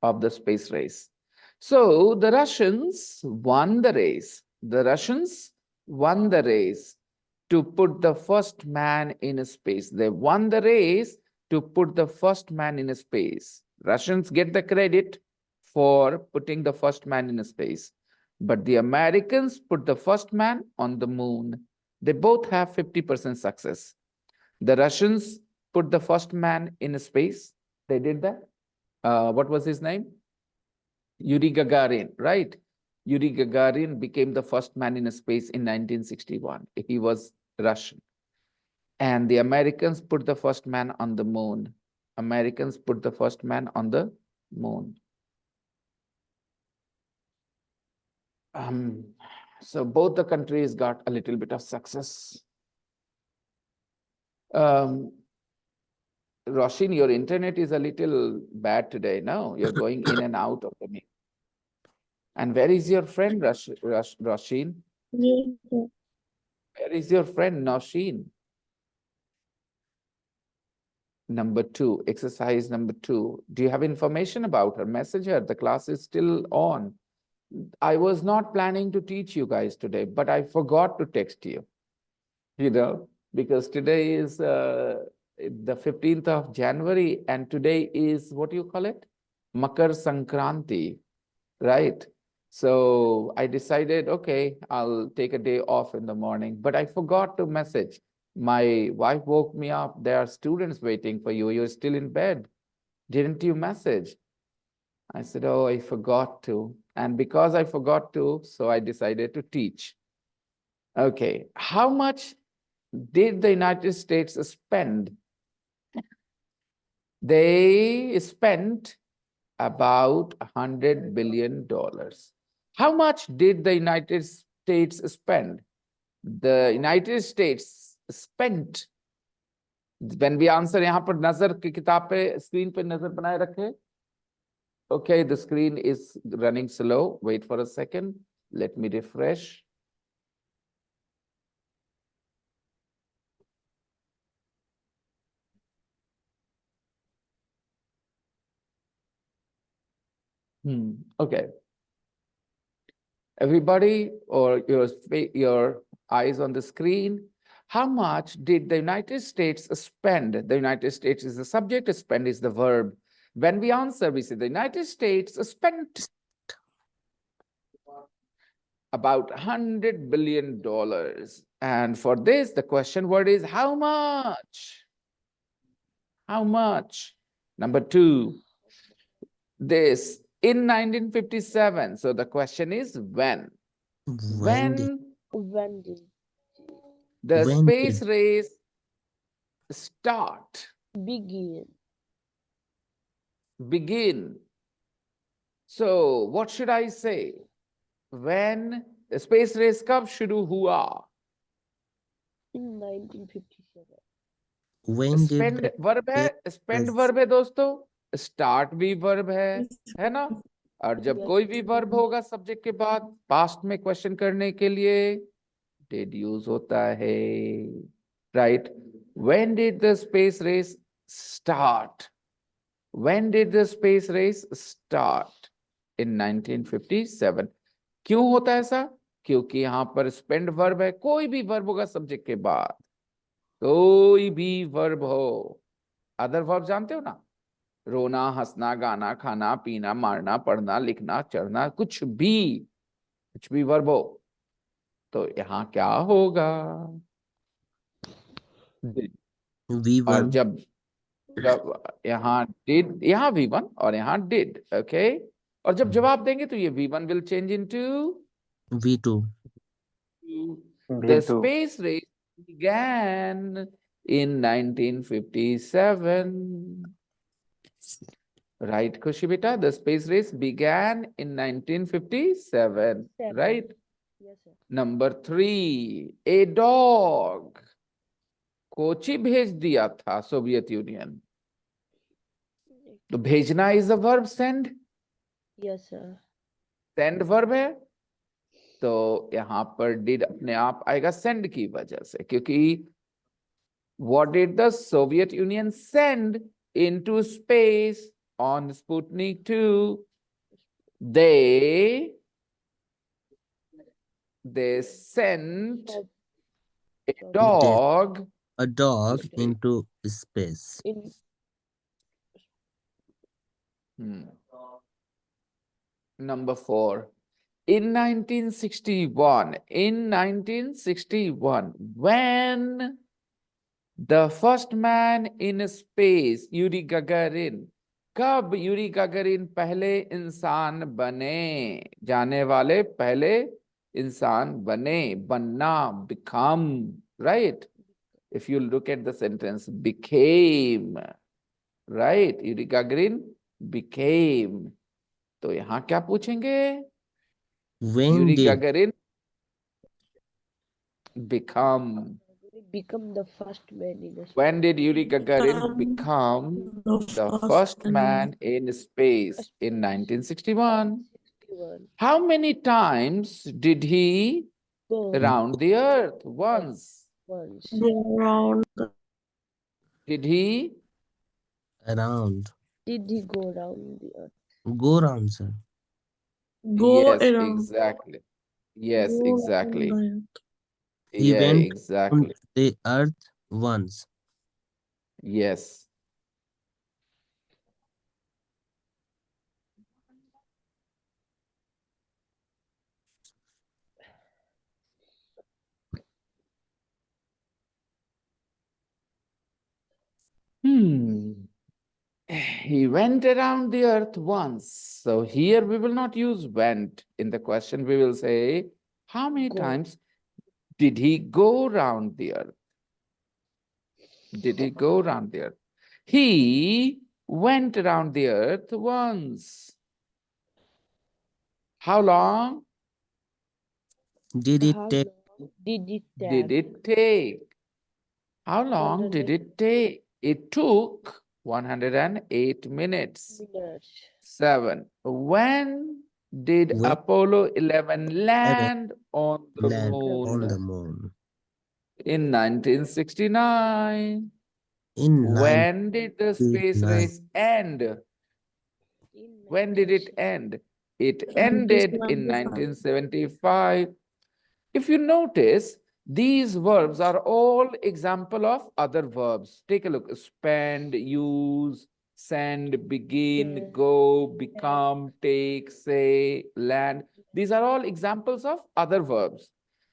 of the space race. So the Russians won the race. The Russians won the race to put the first man in space. They won the race to put the first man in space. Russians get the credit for putting the first man in space. But the Americans put the first man on the moon. They both have 50% success. The Russians put the first man in space. They did that. What was his name? Yuri Gagarin, right? Yuri Gagarin became the first man in space in 1961. He was Russian. And the Americans put the first man on the moon. Americans put the first man on the moon. So both the countries got a little bit of success. Roshin, your internet is a little bad today. No, you're going in and out of the meet. And where is your friend, Roshin? Yes, sir. Where is your friend, Noshin? Number 2, exercise number 2. Do you have information about her? Message her. The class is still on. I was not planning to teach you guys today, but I forgot to text you, because today is the 15th of January and today is, what do you call it? Makar Sankranti, right? So I decided, okay, I'll take a day off in the morning, but I forgot to message. My wife woke me up. There are students waiting for you. You're still in bed. Didn't you message? I said, oh, I forgot to. And because I forgot to, so I decided to teach. Okay, how much did the United States spend? They spent about $100 billion. How much did the United States spend? The United States spent. When we answer, यहाँ पर नजर की किताब पे screen पे नजर बनाए रखे. Okay, the screen is running slow. Wait for a second. Let me refresh. Okay. Everybody, or your eyes on the screen. How much did the United States spend? The United States is the subject, spend is the verb. When we answer, we say the United States spent about $100 billion. And for this, the question word is how much? How much? Number 2, this in 1957. So the question is when? When did When did The when space did race start, begin? begin. So what should I say? When the space race कब शुरू हुआ? In 1957. when did Spend the verb है, spend space verb है दोस्तों, start भी verb है ना? और जब Yes. कोई भी verb होगा subject के बाद past में question करने के लिए did use होता है, right? When did the space race start? When did the space race start? In 1957. क्यों होता है ऐसा? क्योंकि यहाँ पर spend verb है, कोई भी verb होगा subject के बाद, कोई भी verb हो. Other verb जानते हो ना? रोना, हंसना, गाना, खाना, पीना, मारना, पढ़ना, लिखना, चढ़ना, कुछ भी verb हो. तो यहाँ क्या होगा? Did. और V1 जब यहाँ did, यहाँ V1 और यहाँ did, okay? और जब जवाब देंगे तो ये V1 will change into V2 the V2. space race began in 1957. Right, Khushi beta? The space race began in 1957, right? Yes, sir. Number 3, a dog. Kochi भेज दिया था सोवियत यूनियन. तो भेजना is the verb send. Yes, sir. Send verb है. तो यहाँ पर did अपने आप आएगा send की वजह से, क्योंकि what did the Soviet Union send into space on Sputnik 2? They sent a dog a dog space. into space. In Number 4. In 1961, when the first man in space, Yuri Gagarin, कब Yuri गगरिन पहले इंसान बने? जाने वाले पहले इंसान बने. बनना, become, right? If you look at the sentence, became, right? Yuri Gagarin became. तो यहाँ क्या पूछेंगे? When Yuri did Gagarin become. Become the first man in a When space. did Yuri Gagarin become the first man in space? First In man. 1961. 61. How many times did he Go around the earth? Once. once. Did he? Around. Did he go around the earth? Go round, sir. Yes, exactly. Yes, exactly. He Yeah, went on exactly. the earth once. Yes. He went around the earth once. So here we will not use went. In the question, we will say, how many Go. times did he go around the earth? Did he go around the earth? He went around the earth once. How long Did it How take long did it did take? it take? How long did it take? It took 108 minutes. 108 minutes. 7. When did when Apollo 11 heaven land on the land on the moon? moon? In 1969. In When did the space 1969. race end? In When did it 1960. end? It ended in 1975. If you notice, these verbs are all example of other verbs. Take a look. Spend, use, send, begin, Yeah. go, become, take, say, land. These are all examples of other verbs.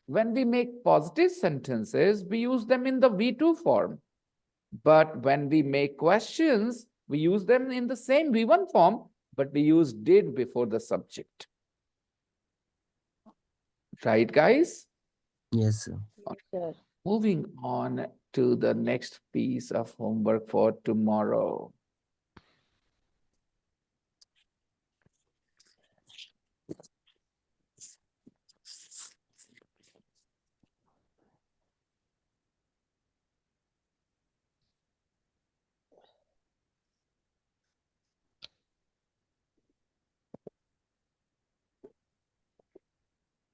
When we make positive sentences, we use them in the V2 form. But when we make questions, we use them in the same V1 form, but we use did before the subject. Right, guys? Yes, sir. Yes, sir. Moving on to the next piece of homework for tomorrow.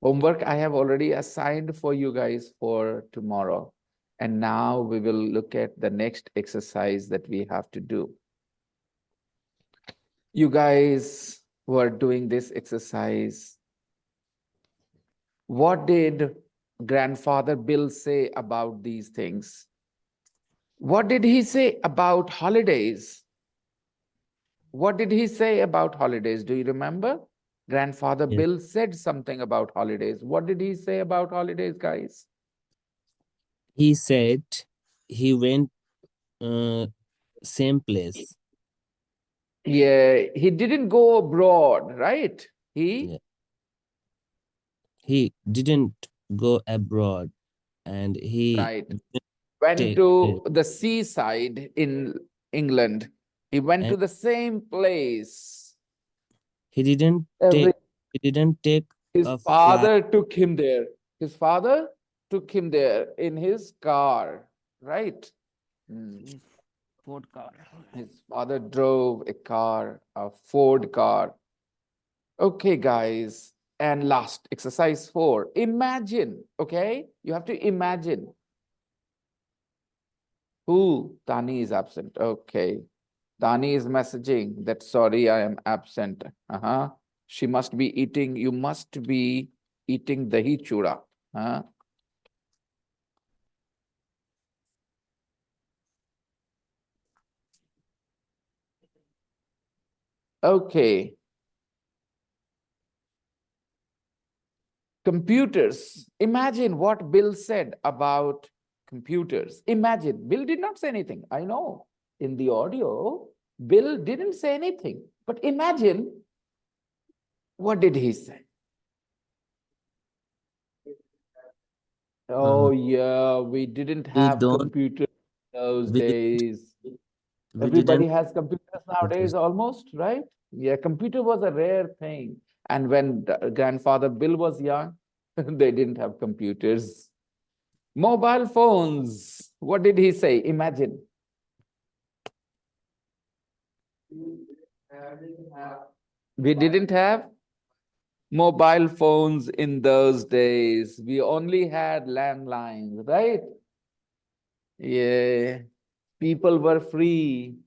Homework I have already assigned for you guys for tomorrow. And now we will look at the next exercise that we have to do. You guys who are doing this exercise, what did grandfather Bill say about these things? What did he say about holidays? What did he say about holidays? Do you remember? Grandfather Yes. Bill said something about holidays. What did he say about holidays, guys? He said he went uh, same place. Yeah, he didn't go abroad, right? Yeah. He didn't go abroad and he Right, went take to the seaside in England. He went and to the same place. he didn't Every take he didn't take His a flight. father took him there. His father took him there in his car, right? Mm. Ford car. His father drove a car, a Ford car. Okay, guys. And last, exercise 4. Imagine, okay? You have to imagine. Who? Tani is absent. Okay. Tani is messaging that, sorry, I am absent. She must be eating, you must be eating dahi chura. Huh? Okay. Computers. Imagine what Bill said about computers. Imagine. Bill did not say anything. I know. In the audio, Bill didn't say anything. But imagine, what did he say? Uh, Oh, yeah, we didn't we have don't computers those we didn't days. we Everybody didn't has computers nowadays computers. almost, right? Yeah, computer was a rare thing. And when grandfather Bill was young, they didn't have computers. Mobile phones. What did he say? Imagine. We didn't have mobile phones in those days. We only had landlines, right? Yeah. People were free.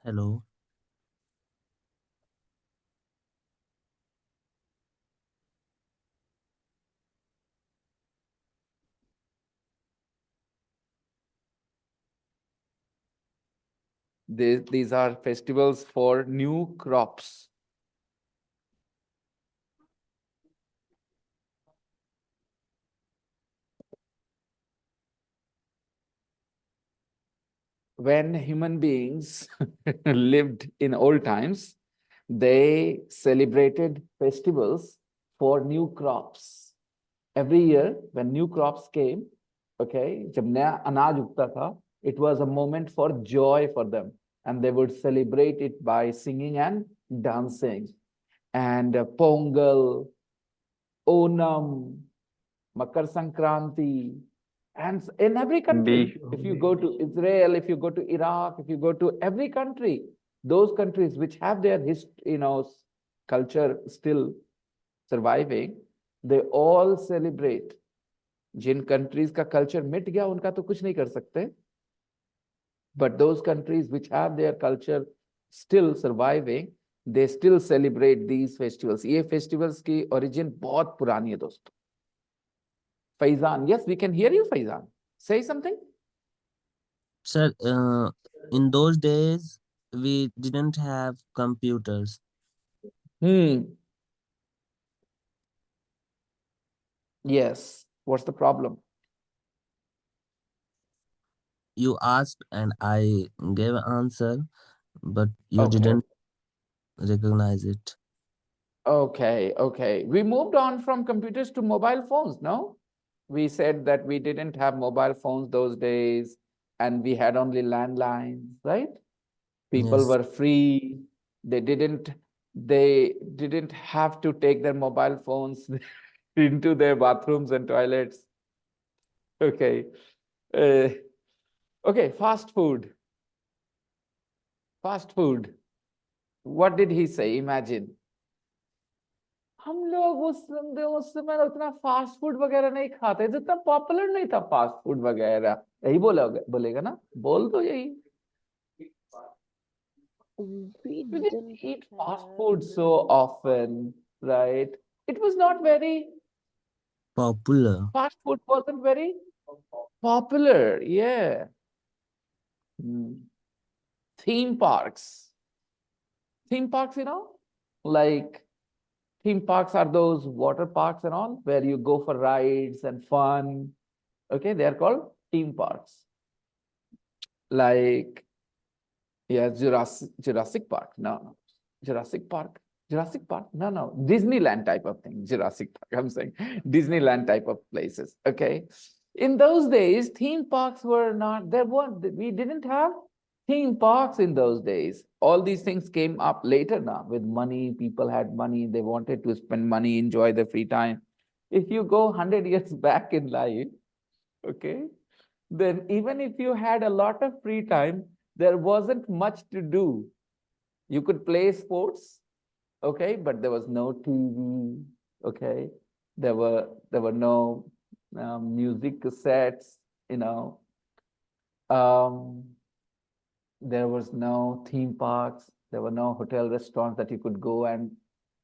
Hello. These are festivals for new crops. When human beings lived in old times, they celebrated festivals for new crops. Every year, when new crops came, okay, जब नया अनाज उगता था, it was a moment for joy for them, and they would celebrate it by singing and dancing. And Pongal, Onam, Makar Sankranti, and in every country, if you go to Israel, if you go to Iraq, if you go to every country, those countries which have their culture still surviving, they all celebrate. Jin countries का culture मिट गया उनका तो कुछ नहीं कर सकते, but those countries which have their culture still surviving, they still celebrate these festivals. ये festivals की origin बहुत पुरानी है दोस्तों. Faizan, yes, we can hear you, Faizan. Say something. Sir, in those days, we didn't have computers. Yes. What's the problem? You asked and I gave an answer, but you Okay. didn't recognize it. Okay. Okay. We moved on from computers to mobile phones, no? We said that we didn't have mobile phones those days and we had only landlines, right? People Yes. were free. They didn't have to take their mobile phones into their bathrooms and toilets. Okay. Uh, okay, fast food. Fast food. What did he say? Imagine. हम लोग उस समय उतना fast food वगैरह नहीं खाते, जितना popular नहीं था फास्ट फूड वगैरह. यही बोलेगा ना, बोल दो यही. We We didn't didn't eat fast have food so often, right? It was not very, Popular. fast food wasn't very popular. Yeah. Theme parks. Theme parks, like theme parks are those water parks and all where you go for rides and fun. Okay, they are called theme parks. Like, yeah, Jurassic Park. No. Jurassic Park. Jurassic Park. No. Disneyland type of thing. Jurassic Park. I'm saying Disneyland type of places. Okay. In those days, theme parks were not, we didn't have theme parks in those days. All these things came up later now with money. People had money. They wanted to spend money, enjoy their free time. If you go 100 years back in life, okay, then even if you had a lot of free time, there wasn't much to do. You could play sports, okay, but there was no TV, okay. There were no music cassettes, you know. Um, there was no theme parks. There were no hotel restaurants that you could go and,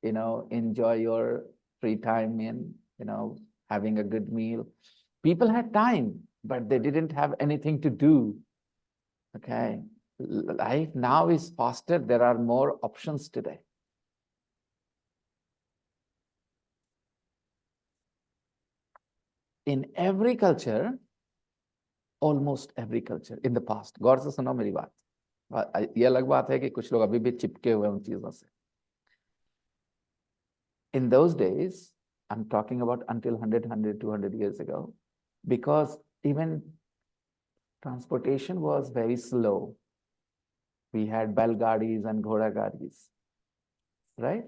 enjoy your free time in, having a good meal. People had time, but they didn't have anything to do. Okay. Life now is faster. There are more options today. In every culture, almost every culture in the past, गौर से सुनो मेरी बात. ये अलग बात है कि कुछ लोग अभी भी चिपके हुए उन चीजों से. In those days, I'm talking about until 200 years ago, because even transportation was very slow. We had belgadis and ghoda gadis, right?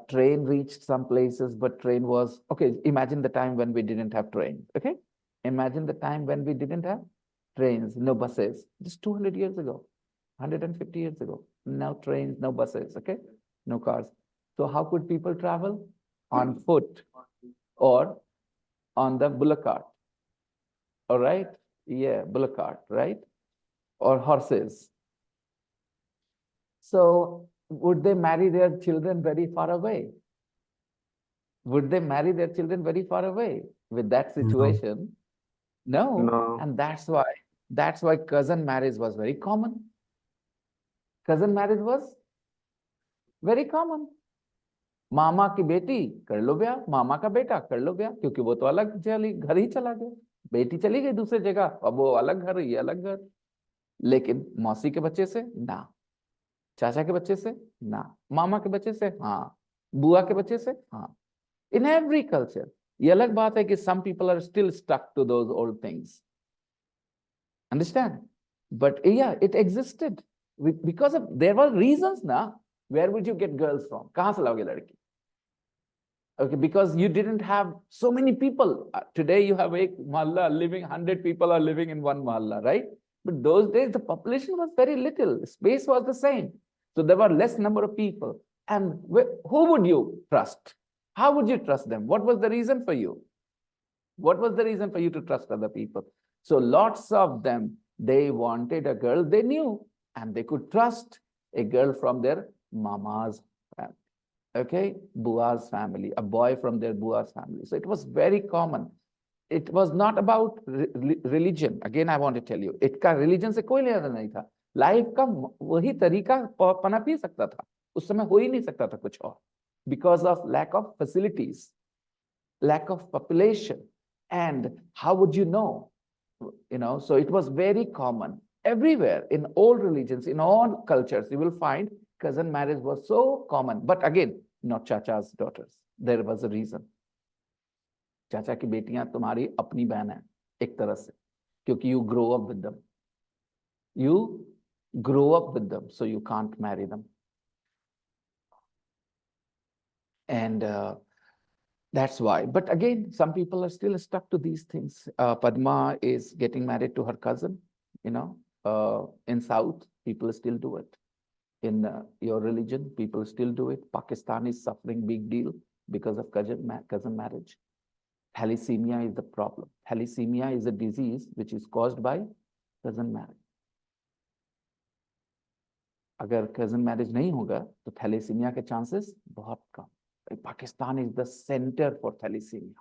Train reached some places, but train was okay. Imagine the time when we didn't have train. Okay, imagine the time when we didn't have trains, no buses. Just 200 years ago, 150 years ago. No trains, no buses. Okay, no cars. So how could people travel? On foot or on the bullock cart. All right, yeah, bullock cart, right, or horses. So would they marry their children very far away? Would they marry their children very far away with that No. situation? No. No. And that's why cousin marriage was very common. Cousin marriage was very common. मामा की बेटी कर लो ब्याह, मामा का बेटा कर लो ब्याह, क्योंकि वो तो अलग चली घर ही चला गया, बेटी चली गई दूसरी जगह, अब वो अलग घर, ये अलग घर। लेकिन मौसी के बच्चे से ना, चाचा के बच्चे से ना, मामा के बच्चे से हाँ, बुआ के बच्चे से हाँ। In every culture, ये अलग बात है कि some people are still stuck to those old things. Understand? But yeah, it existed because of there were reasons ना. Where would you get girls from? कहाँ से लाओगे लड़की? Okay, because you didn't have so many people. Today you have a mahalla living, 100 people are living in one mahalla, right? But those days the population was very little. Space was the same. So there were less number of people. And who would you trust? How would you trust them? What was the reason for you? What was the reason for you to trust other people? So lots of them, they wanted a girl they knew and they could trust, a girl from their mama's family. Okay, bua's family, a boy from their bua's family. So it was very common. It was not about religion. Again, I want to tell you, इसका religion से कोई लेना नहीं था. Life का वही तरीका पनप ही सकता था. उस समय हो ही नहीं सकता था कुछ और. Because of lack of facilities, lack of population, and how would you know? You know, so it was very common everywhere in all religions, in all cultures. You will find cousin marriage was so common. But again, not Chacha's daughters. There was a reason. चाचा की बेटियां तुम्हारी अपनी बहन है एक तरह से, क्योंकि you grow up with them. You grow up with them, so you can't marry them. And that's why. But again, some people are still stuck to these things. Padma is getting married to her cousin. You know, in South, people still do it. In your religion, people still do it. Pakistan is suffering big deal because of cousin marriage. Thalassemia is the problem. Thalassemia is a disease which is caused by cousin marriage. अगर cousin marriage नहीं होगा तो thalassemia के chances बहुत कम. Pakistan is the center for thalassemia.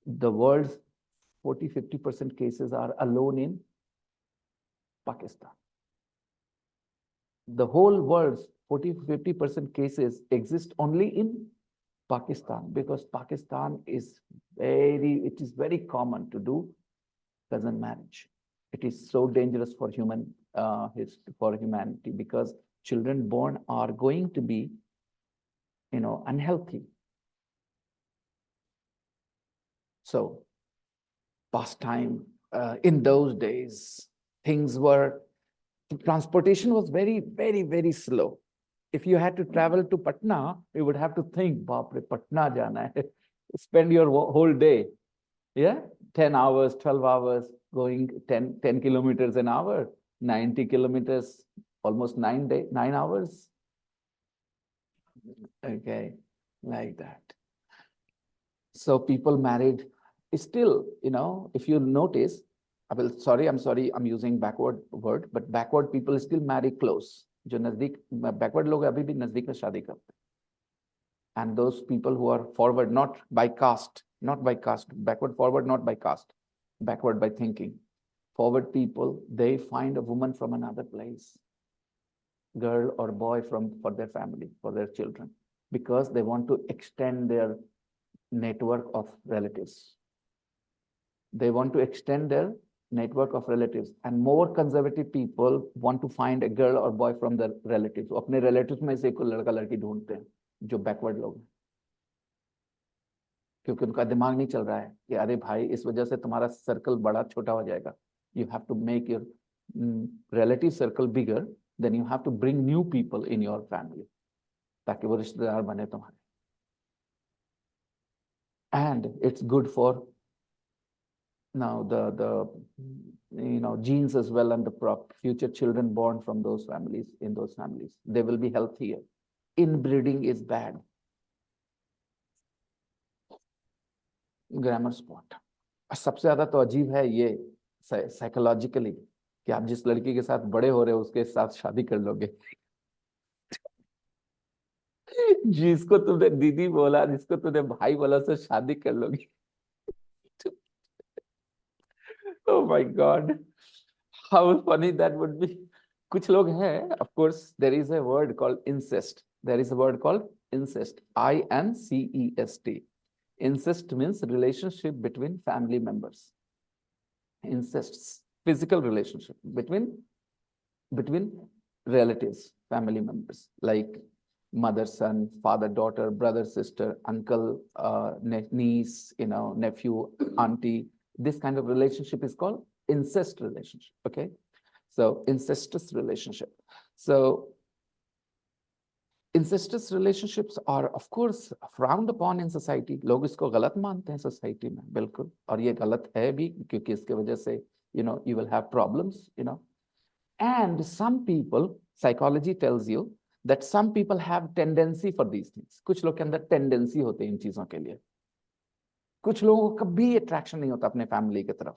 The world's 40-50% cases are alone in Pakistan. The whole world's 40-50% cases exist only in Pakistan, because Pakistan is it is very common to do cousin marriage. It is so dangerous for for humanity, because children born are going to be, you know, unhealthy. So past time, in those days, transportation was very, very, very slow. If you had to travel to Patna, you would have to think, Bapre, Patna jana hai. Spend your whole day, yeah, 10 hours, 12 hours, going 10 kilometers an hour, 90 kilometers, almost 9 hours. Okay, like that. So people married. Still, you know, if you notice, I'm sorry, I'm using backward word, but backward people still marry close. जो नजदीक backward लोग अभी भी नजदीक में शादी करते हैं. And those people who are forward, not by caste, backward, forward, not by caste, backward by thinking. Forward people, they find a woman from another place, girl or boy for their family, for their children, because they want to extend their network of relatives. They want to extend their network of relatives, and more conservative people want to find a girl or boy from their relatives. वो अपने relatives में से कोई लड़का लड़की ढूंढते हैं जो backward लोग हैं, क्योंकि उनका दिमाग नहीं चल रहा है कि अरे भाई इस वजह से तुम्हारा सर्कल बड़ा छोटा हो जाएगा. You have to make your relative circle bigger, then you have to bring new people in your family. ताकि वो रिश्तेदार बने तुम्हारे। And it's good for now the genes as well, and the future children born from those families, in those families, they will be healthier. Inbreeding is bad. Grammar spot सबसे ज्यादा तो अजीब है ये साइकोलॉजिकली, कि आप जिस लड़की के साथ बड़े हो रहे हो उसके साथ शादी कर लोगे, जिसको तुमने दीदी बोला, जिसको तुमने भाई बोला, उससे शादी कर लोगे। Oh my God, how funny that would be. कुछ लोग हैं, of course, there is a word called incest. There is a word called incest. INCEST. Incest means relationship between family members. Incest, physical relationship between relatives, family members, like mother, son, father, daughter, brother, sister, uncle, niece, nephew, auntie. This kind of relationship is called incest relationship. Okay, so incestuous relationship. So incestuous relationships are of course frowned upon in society. लोग इसको गलत मानते हैं society में, बिल्कुल, और ये गलत है भी, क्योंकि इसके वजह से you will have problems, and some people, psychology tells you that some people have tendency for these things. कुछ लोग के अंदर tendency होते हैं इन चीजों के लिए। कुछ लोगों को कभी attraction नहीं होता अपने family की तरफ,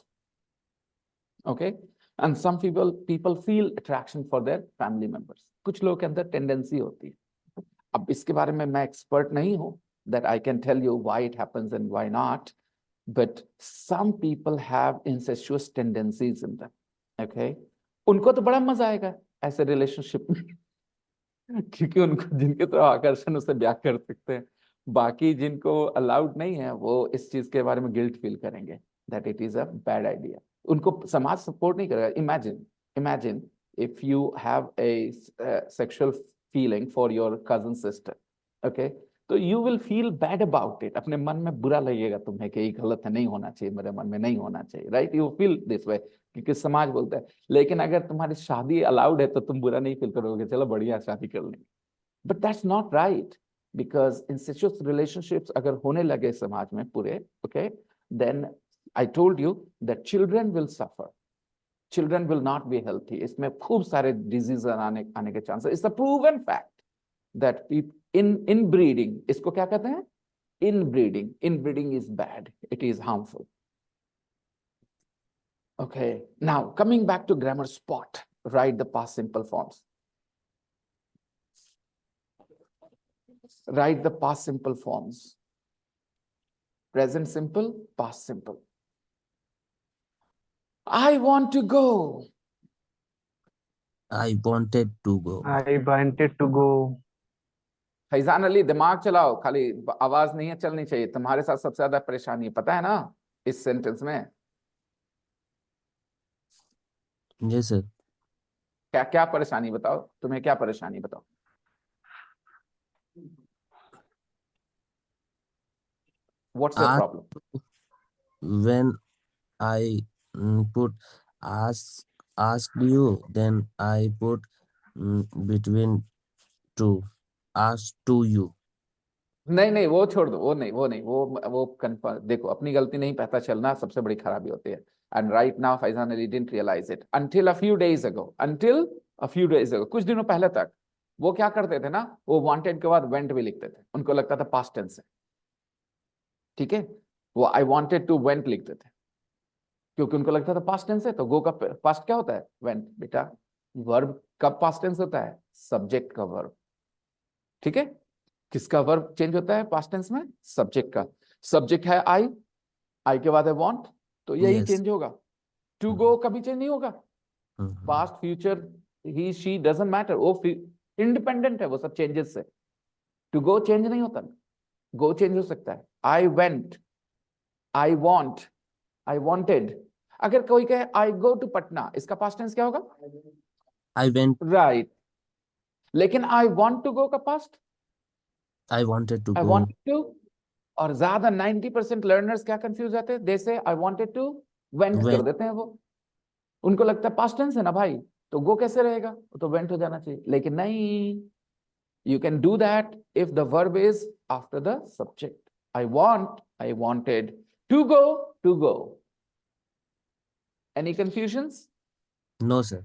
okay, and some people feel attraction for their family members. कुछ लोगों के अंदर tendency होती है। अब इसके बारे में मैं एक्सपर्ट नहीं हूं that I can tell you why it happens and why not, but some people have incestuous tendencies in them. Okay, उनको तो बड़ा मजा आएगा ऐसे रिलेशनशिप में, क्योंकि उनको जिनके तरफ आकर्षण उससे ब्याह कर सकते हैं। बाकी जिनको अलाउड नहीं है वो इस चीज के बारे में गिल्ट फील करेंगे that it is a bad idea. उनको समाज सपोर्ट नहीं करेगा। Imagine if you have a sexual feeling for your cousin sister, okay, तो you will feel bad about it. अपने मन में बुरा लगेगा तुम्हें कि ये गलत है, नहीं होना चाहिए, मेरे मन में नहीं होना चाहिए, right? You feel this way क्योंकि समाज बोलता है। लेकिन अगर तुम्हारी शादी अलाउड है तो तुम बुरा नहीं फील करोगे, चलो बढ़िया शादी कर लेंगे। But that's not right, because incestuous relationships अगर होने लगे समाज में पूरे, okay, then I told you that children will suffer. Children will not be healthy. इसमें खूब सारे diseases आने के chances. It's a proven fact that inbreeding, इसको क्या कहते हैं? Inbreeding is bad. It is harmful. Okay, now coming back to grammar spot, write the past simple forms. Write the past simple forms. Present simple, past simple. I want to go. I wanted to go. I wanted to go. Faizan Ali, दिमाग चलाओ, खाली आवाज नहीं है चलनी चाहिए। तुम्हारे साथ सबसे ज्यादा परेशानी पता है ना इस सेंटेंस में? Yes, sir. क्या क्या परेशानी बताओ, तुम्हें क्या परेशानी बताओ? What's your Ask problem? when I put asked you, then I put between two. Asked to you. नहीं वो छोड़ दो, वो कंफर्म। देखो, अपनी गलती नहीं पता चलना सबसे बड़ी खराबी होती है। And right now Faizan Ali didn't realize it until a few days ago. कुछ दिनों पहले तक वो क्या करते थे ना, वो wanted के बाद went भी लिखते थे। उनको लगता था past tense है, ठीक है? वो I wanted to went लिखते थे क्योंकि उनको लगता था past tense है। तो go का past क्या होता है? Went। बेटा, verb कब past tense होता है? Subject का verb, ठीक है? किसका वर्ब चेंज होता है पास्ट टेंस में? सब्जेक्ट का। सब्जेक्ट है आई के बाद है वांट, तो यही Yes. चेंज होगा। टू गो कभी चेंज नहीं होगा। Mhm. Past future he she doesn't matter, वो इंडिपेंडेंट है वो सब चेंजेस से। टू गो चेंज नहीं होता, गो चेंज हो सकता है। I went, I want, I wanted. अगर कोई कहे आई गो टू पटना, इसका पास्ट टेंस क्या होगा? I went. राइट। लेकिन आई वांट टू गो का past I wanted to I go. Wanted to. और ज्यादा 90% लर्नर्स क्या कंफ्यूज जाते हैं? दे से आई वांटेड टू वेंट कर Went. देते हैं वो। उनको लगता है पास्ट टेंस है ना भाई, तो गो कैसे रहेगा, तो वेंट हो जाना चाहिए। लेकिन नहीं, You can do that if the verb is after the subject. I want, I wanted. To go, to go. Any confusions? No, sir.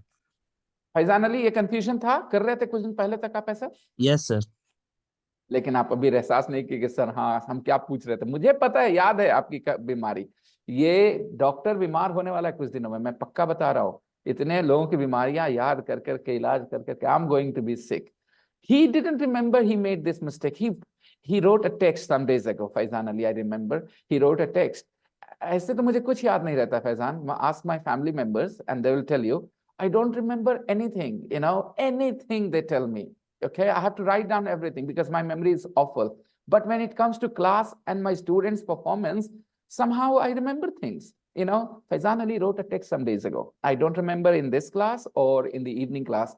Faizan Ali, ये कंफ्यूजन था, कर रहे थे कुछ दिन पहले तक आप ऐसा, Yes, sir. लेकिन आप अभी एहसास नहीं किए कि सर हाँ हम क्या पूछ रहे थे। मुझे पता है, याद है आपकी बीमारी। ये डॉक्टर बीमार होने वाला है कुछ दिनों में, मैं पक्का बता रहा हूँ। इतने लोगों की बीमारियां याद कर करके, इलाज कर करके, I am going to be sick. He didn't remember he made this mistake. He wrote a text some days ago. Faizan Ali, I remember. He wrote a text. ऐसे तो मुझे कुछ याद नहीं रहता Faizan. Ask my family members and they will tell you, I don't remember anything, anything they tell me. Okay, I have to write down everything because my memory is awful. But when it comes to class and my students' performance, somehow I remember things. Faizan Ali wrote a text some days ago. I don't remember in this class or in the evening class.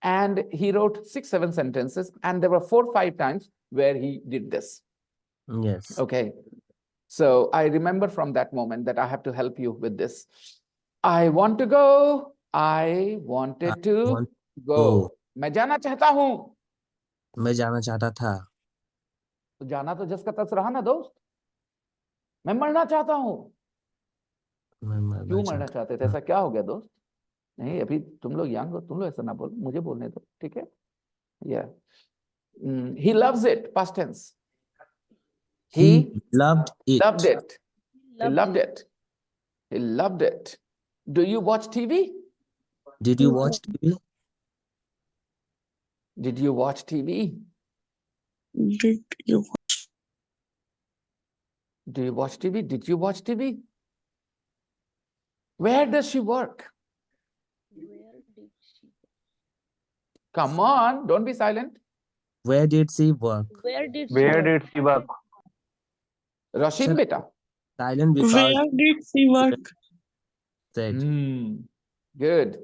And he wrote 6-7 sentences, and there were 4-5 times where he did this. Yes. Okay. So I remember from that moment that I have to help you with this. I want to go. I wanted to want go. go. मैं जाना चाहता हूं. मैं जाना चाहता था. तो जाना तो जस का तस रहा ना दोस्त. मैं मरना चाहता हूं. मैं मरना क्यों मरना चाहता चाहते थे? ऐसा क्या हो गया दोस्त? नहीं, अभी तुम लोग यंग हो, तुम लोग ऐसा ना बोलो, मुझे बोलने दो, ठीक है? Yeah. He loves it, past tense. He loved it. loved it. He Loved loved it. it. He loved it. Do you watch TV? Did you watch TV? Did you watch TV? Did you Do you watch TV? Did you watch TV? Where does she work? Where did she? Come on, don't be silent. Where did she work? Where did she Where work? did she work? Rashid Sir, beta. Silent because where did she work? Hmm. said. Good.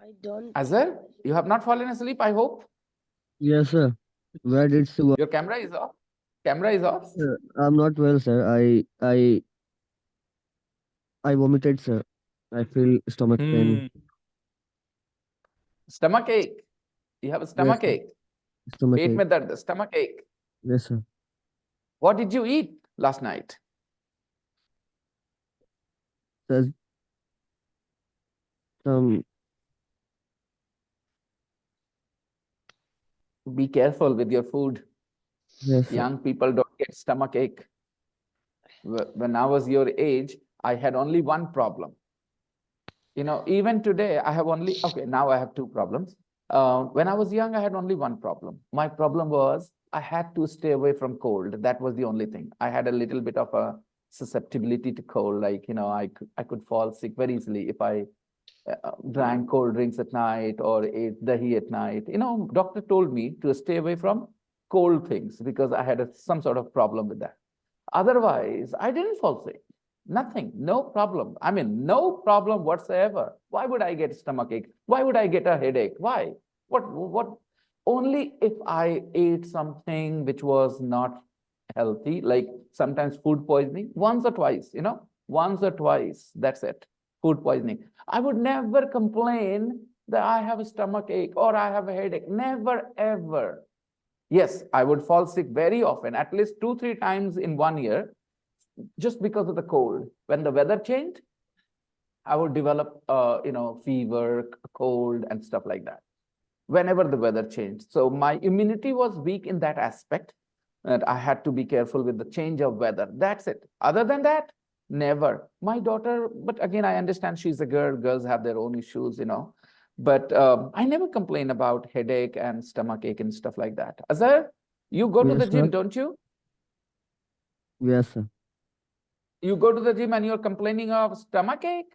I don't. Azhar, you have not fallen asleep, I hope. Yes, sir. Where did she work? Your camera is off. Camera is off. Sir, I'm not well, sir. I vomited, sir. I feel stomach pain. Stomach ache. You have a stomach sir. ache. Stomach Peट ache. में दर्द, stomach ache. Yes, sir. What did you eat last night? Sir, some Be careful with your food. yes, sir. Young people don't get stomach ache. When I was your age, I had only one problem. Even today, I have only, okay, now I have two problems. When I was young, I had only one problem. My problem was I had to stay away from cold. That was the only thing. I had a little bit of a susceptibility to cold. Like, I could fall sick very easily if I drank cold drinks at night or ate dahi at night. Doctor told me to stay away from cold things because I had some sort of problem with that. Otherwise, I didn't fall sick. Nothing, no problem. I mean, no problem whatsoever. Why would I get stomach ache? Why would I get a headache? Why? What? Only if I ate something which was not healthy, like sometimes food poisoning, once or twice, that's it. Food poisoning. I would never complain that I have a stomach ache or I have a headache. Never, ever. Yes, I would fall sick very often, at least 2-3 times in 1 year, just because of the cold. When the weather changed, I would develop, fever, cold, and stuff like that. Whenever the weather changed. So my immunity was weak in that aspect, that I had to be careful with the change of weather. That's it. Other than that, never. My daughter, but again, I understand she's a girl. Girls have their own issues, But I never complain about headache and stomach ache and stuff like that. Azhar, you go to Yes, the gym, sir. don't you? Yes, sir. You go to the gym and you're complaining of stomach ache?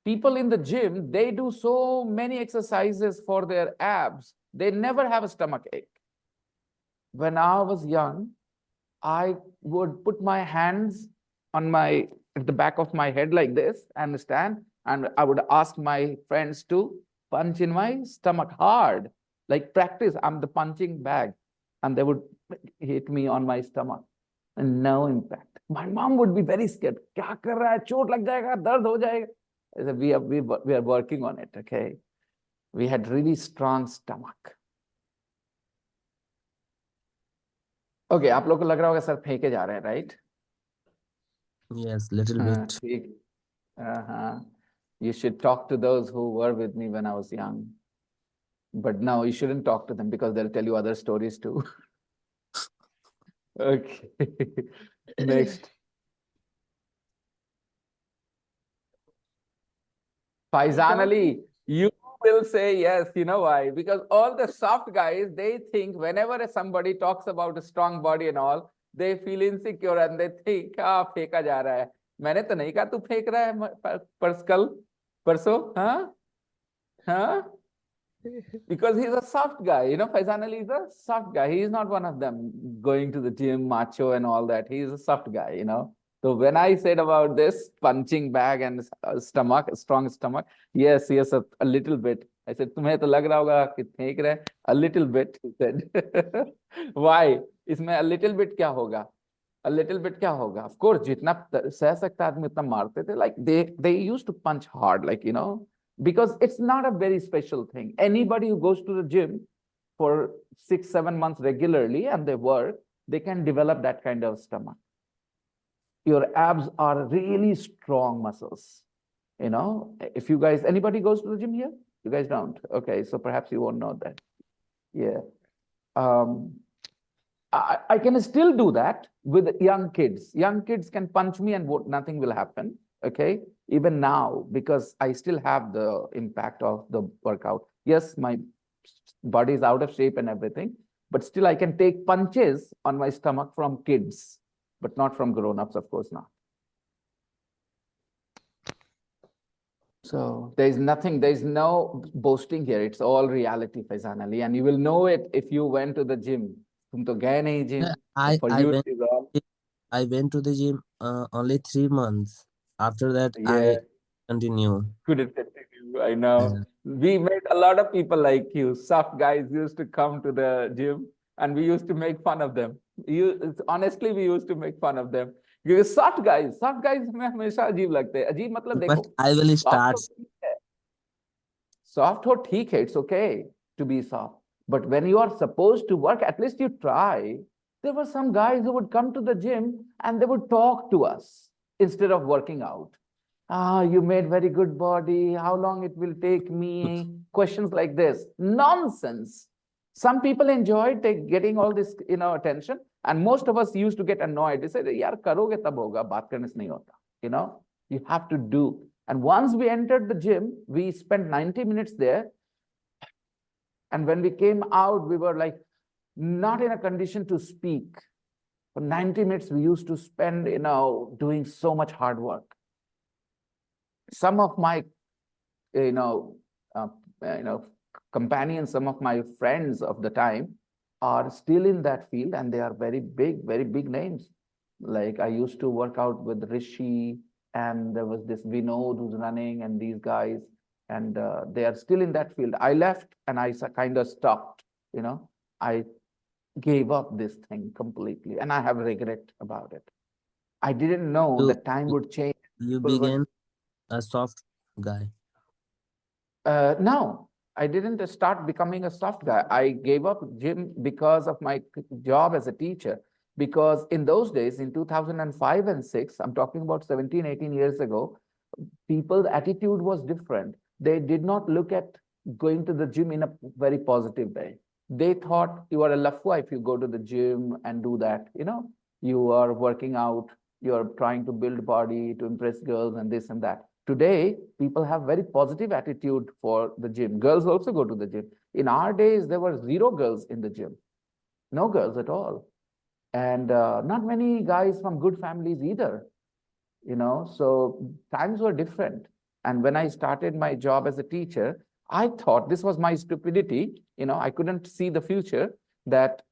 People in the gym, they do so many exercises for their abs. They never have a stomach ache. When I was young, I would put my hands at the back of my head like this and stand, and I would ask my friends to punch in my stomach hard, like practice. I'm the punching bag, and they would hit me on my stomach, and no impact. My mom would be very scared. क्या कर रहा है? चोट लग जाएगा, दर्द हो जाएगा. I said, we are working on it, okay? We had really strong stomach. Okay, आप लोग को लग रहा होगा सर फेंके जा रहे हैं, right? Yes, little हाँ, bit. ठीक. You should talk to those who were with me when I was young. But no, you shouldn't talk to them because they'll tell you other stories too. Okay. Next. Faizan Ali, you will say yes. You know why? Because all the soft guys, they think whenever somebody talks about a strong body and all, they feel insecure and they think, ah, फेंका जा रहा है. मैंने तो नहीं कहा तू फेंक रहा है कल परसों, हाँ? Huh? Because he's a soft guy, you know, Faizan Ali is a soft guy. He is not one of them going to the gym, macho and all that. He is a soft guy, you know. So when I said about this punching bag and stomach, strong stomach, yes, a little bit. I said, तुम्हें तो लग रहा होगा कि फेंक रहे, a little bit, he said. Why? इसमें a little bit क्या होगा? A little bit क्या होगा? Of course, जितना सह सकता आदमी उतना मारते थे. Like they used to punch hard, like, you know, because it's not a very special thing. Anybody who goes to the gym for 6-7 months regularly and they work, they can develop that kind of stomach. Your abs are really strong muscles. You know, if you guys, anybody goes to the gym here? You guys don't? Okay, so perhaps you won't know that. Yeah. I can still do that with young kids. Young kids can punch me and nothing will happen. Okay, even now, because I still have the impact of the workout. Yes, my body is out of shape and everything, but still I can take punches on my stomach from kids, but not from grown-ups, of course not. So there's no boasting here. It's all reality, Faizan Ali, and you will know it if you went to the gym. तुम तो गए नहीं gym. Yeah, So for you, it is all. I went to the gym only 3 months. After that, Yeah. I continue. Couldn't continue. I know. Uh, We met a lot of people like you. Soft guys used to come to the gym and we used to make fun of them. Honestly, we used to make fun of them. Because soft guys हमें हमेशा अजीब लगते हैं. अजीब मतलब but देखो, I will soft start. हो ठीक है. Soft हो ठीक है. It's okay to be soft. But when you are supposed to work, at least you try. There were some guys who would come to the gym and they would talk to us instead of working out. Ah, you made very good body. How long it will take me? Questions like this. Nonsense. Some people enjoy getting all this, you know, attention, and most of us used to get annoyed. They said, "यार करोगे तब होगा, बात करने से नहीं होता." You know, you have to do. And once we entered the gym, we spent 90 minutes there. And when we came out, we were like not in a condition to speak. For 90 minutes, we used to spend, you know, doing so much hard work. Some of my, you know, companions, some of my friends of the time are still in that field, and they are very big names. Like I used to work out with Rishi, and there was this Vinod who's running, and these guys, and they are still in that field. I left and I kind of stopped, you know, I gave up this thing completely, and I have regret about it. I didn't know You that time would change. you People would began a soft guy. No, I didn't start becoming a soft guy. I gave up gym because of my job as a teacher. Because in those days, in 2005 and 6, I'm talking about 17, 18 years ago, people's attitude was different. They did not look at going to the gym in a very positive way. They thought you are a lafwa if you go to the gym and do that. You know, you are working out, you're trying to build body to impress girls and this and that. Today, people have very positive attitude for the gym. Girls also go to the gym. In our days, there were 0 girls in the gym. No girls at all. And not many guys from good families either. You know, so times were different. And when I started my job as a teacher, I thought this was my stupidity. You know, I couldn't see the future, that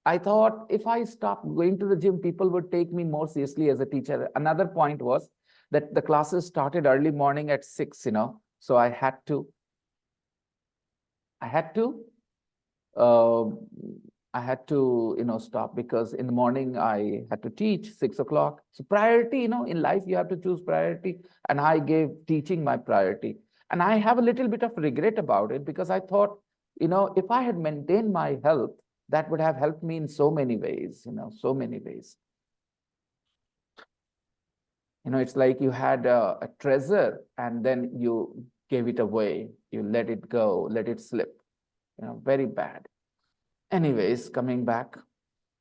I thought if I stopped going to the gym, people would take me more seriously as a teacher. Another point was that the classes started early morning at 6, you know, so I had to, you know, stop, because in the morning I had to teach 6 o'clock. So priority, you know, in life you have to choose priority, and I gave teaching my priority. And I have a little bit of regret about it because I thought, if I had maintained my health, that would have helped me in so many ways, so many ways. It's like you had a treasure and then you gave it away. You let it go, let it slip. Very bad. Anyways, coming back.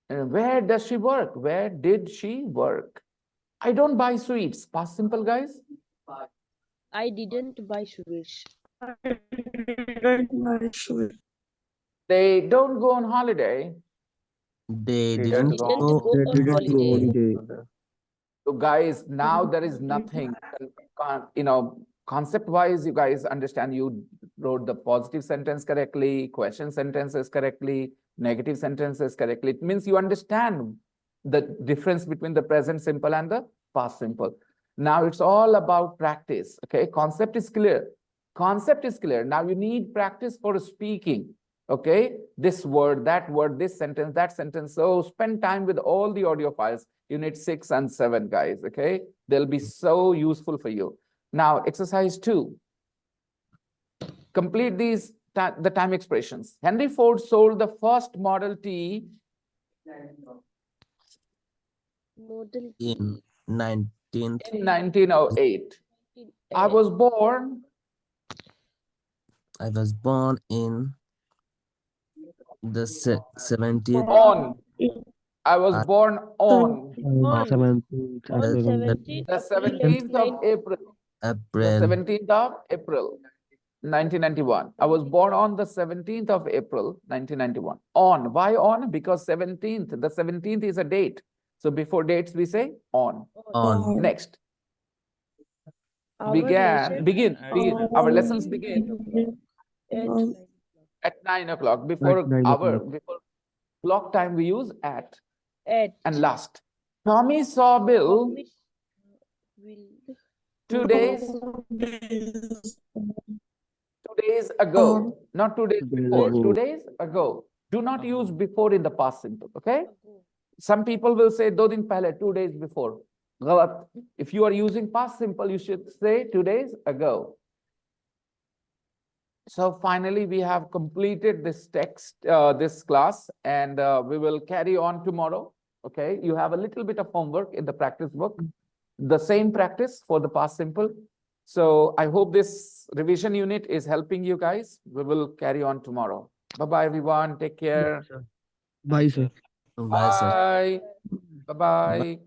Where does she work? Where did she work? I don't buy sweets. Past simple, guys. I didn't buy sweets. I didn't buy sweet. They don't go on holiday. They Didn't didn't go Didn't go go They on didn't go holiday. holiday. So guys, now there is nothing, concept-wise, you guys understand you wrote the positive sentence correctly, question sentences correctly, negative sentences correctly. It means you understand the difference between the present simple and the past simple. Now it's all about practice, okay? Concept is clear. Concept is clear. Now you need practice for speaking, okay? This word, this sentence, that sentence. So spend time with all the audio files. Unit 6 and 7, guys, okay? They'll be so useful for you. Now, exercise 2. Complete these, the time expressions. Henry Ford sold the first Model T Model in 19th. in 1908. I was born I was born in the 70th. on. I was Uh, born on On 17th on April. 17th the April 17th of April. The April 17th of April, 1991. I was born on the 17th of April, 1991. On. Why on? Because 17th. The 17th is a date. So before dates, we say on. on Next. Our Begin. Our lessons begin at at 9 o'clock. Before 9 hour, o'clock. before clock time, we use at. at And last. Tommy saw Bill Promise will 2 days, 2 days ago, not 2 days 2 days before, ago. 2 days ago. Do not use before in the past simple, okay? ago. Some people will say 2 दिन पहले, 2 days before. Galat. If you are using past simple, you should say 2 days ago. So finally, we have completed this text, this class, and we will carry on tomorrow. Okay, you have a little bit of homework in the practice book, the same practice for the past simple. So I hope this revision unit is helping you guys. We will carry on tomorrow. Bye-bye, everyone. Take care. Bye, sir. Bye, sir. Bye. Bye-bye.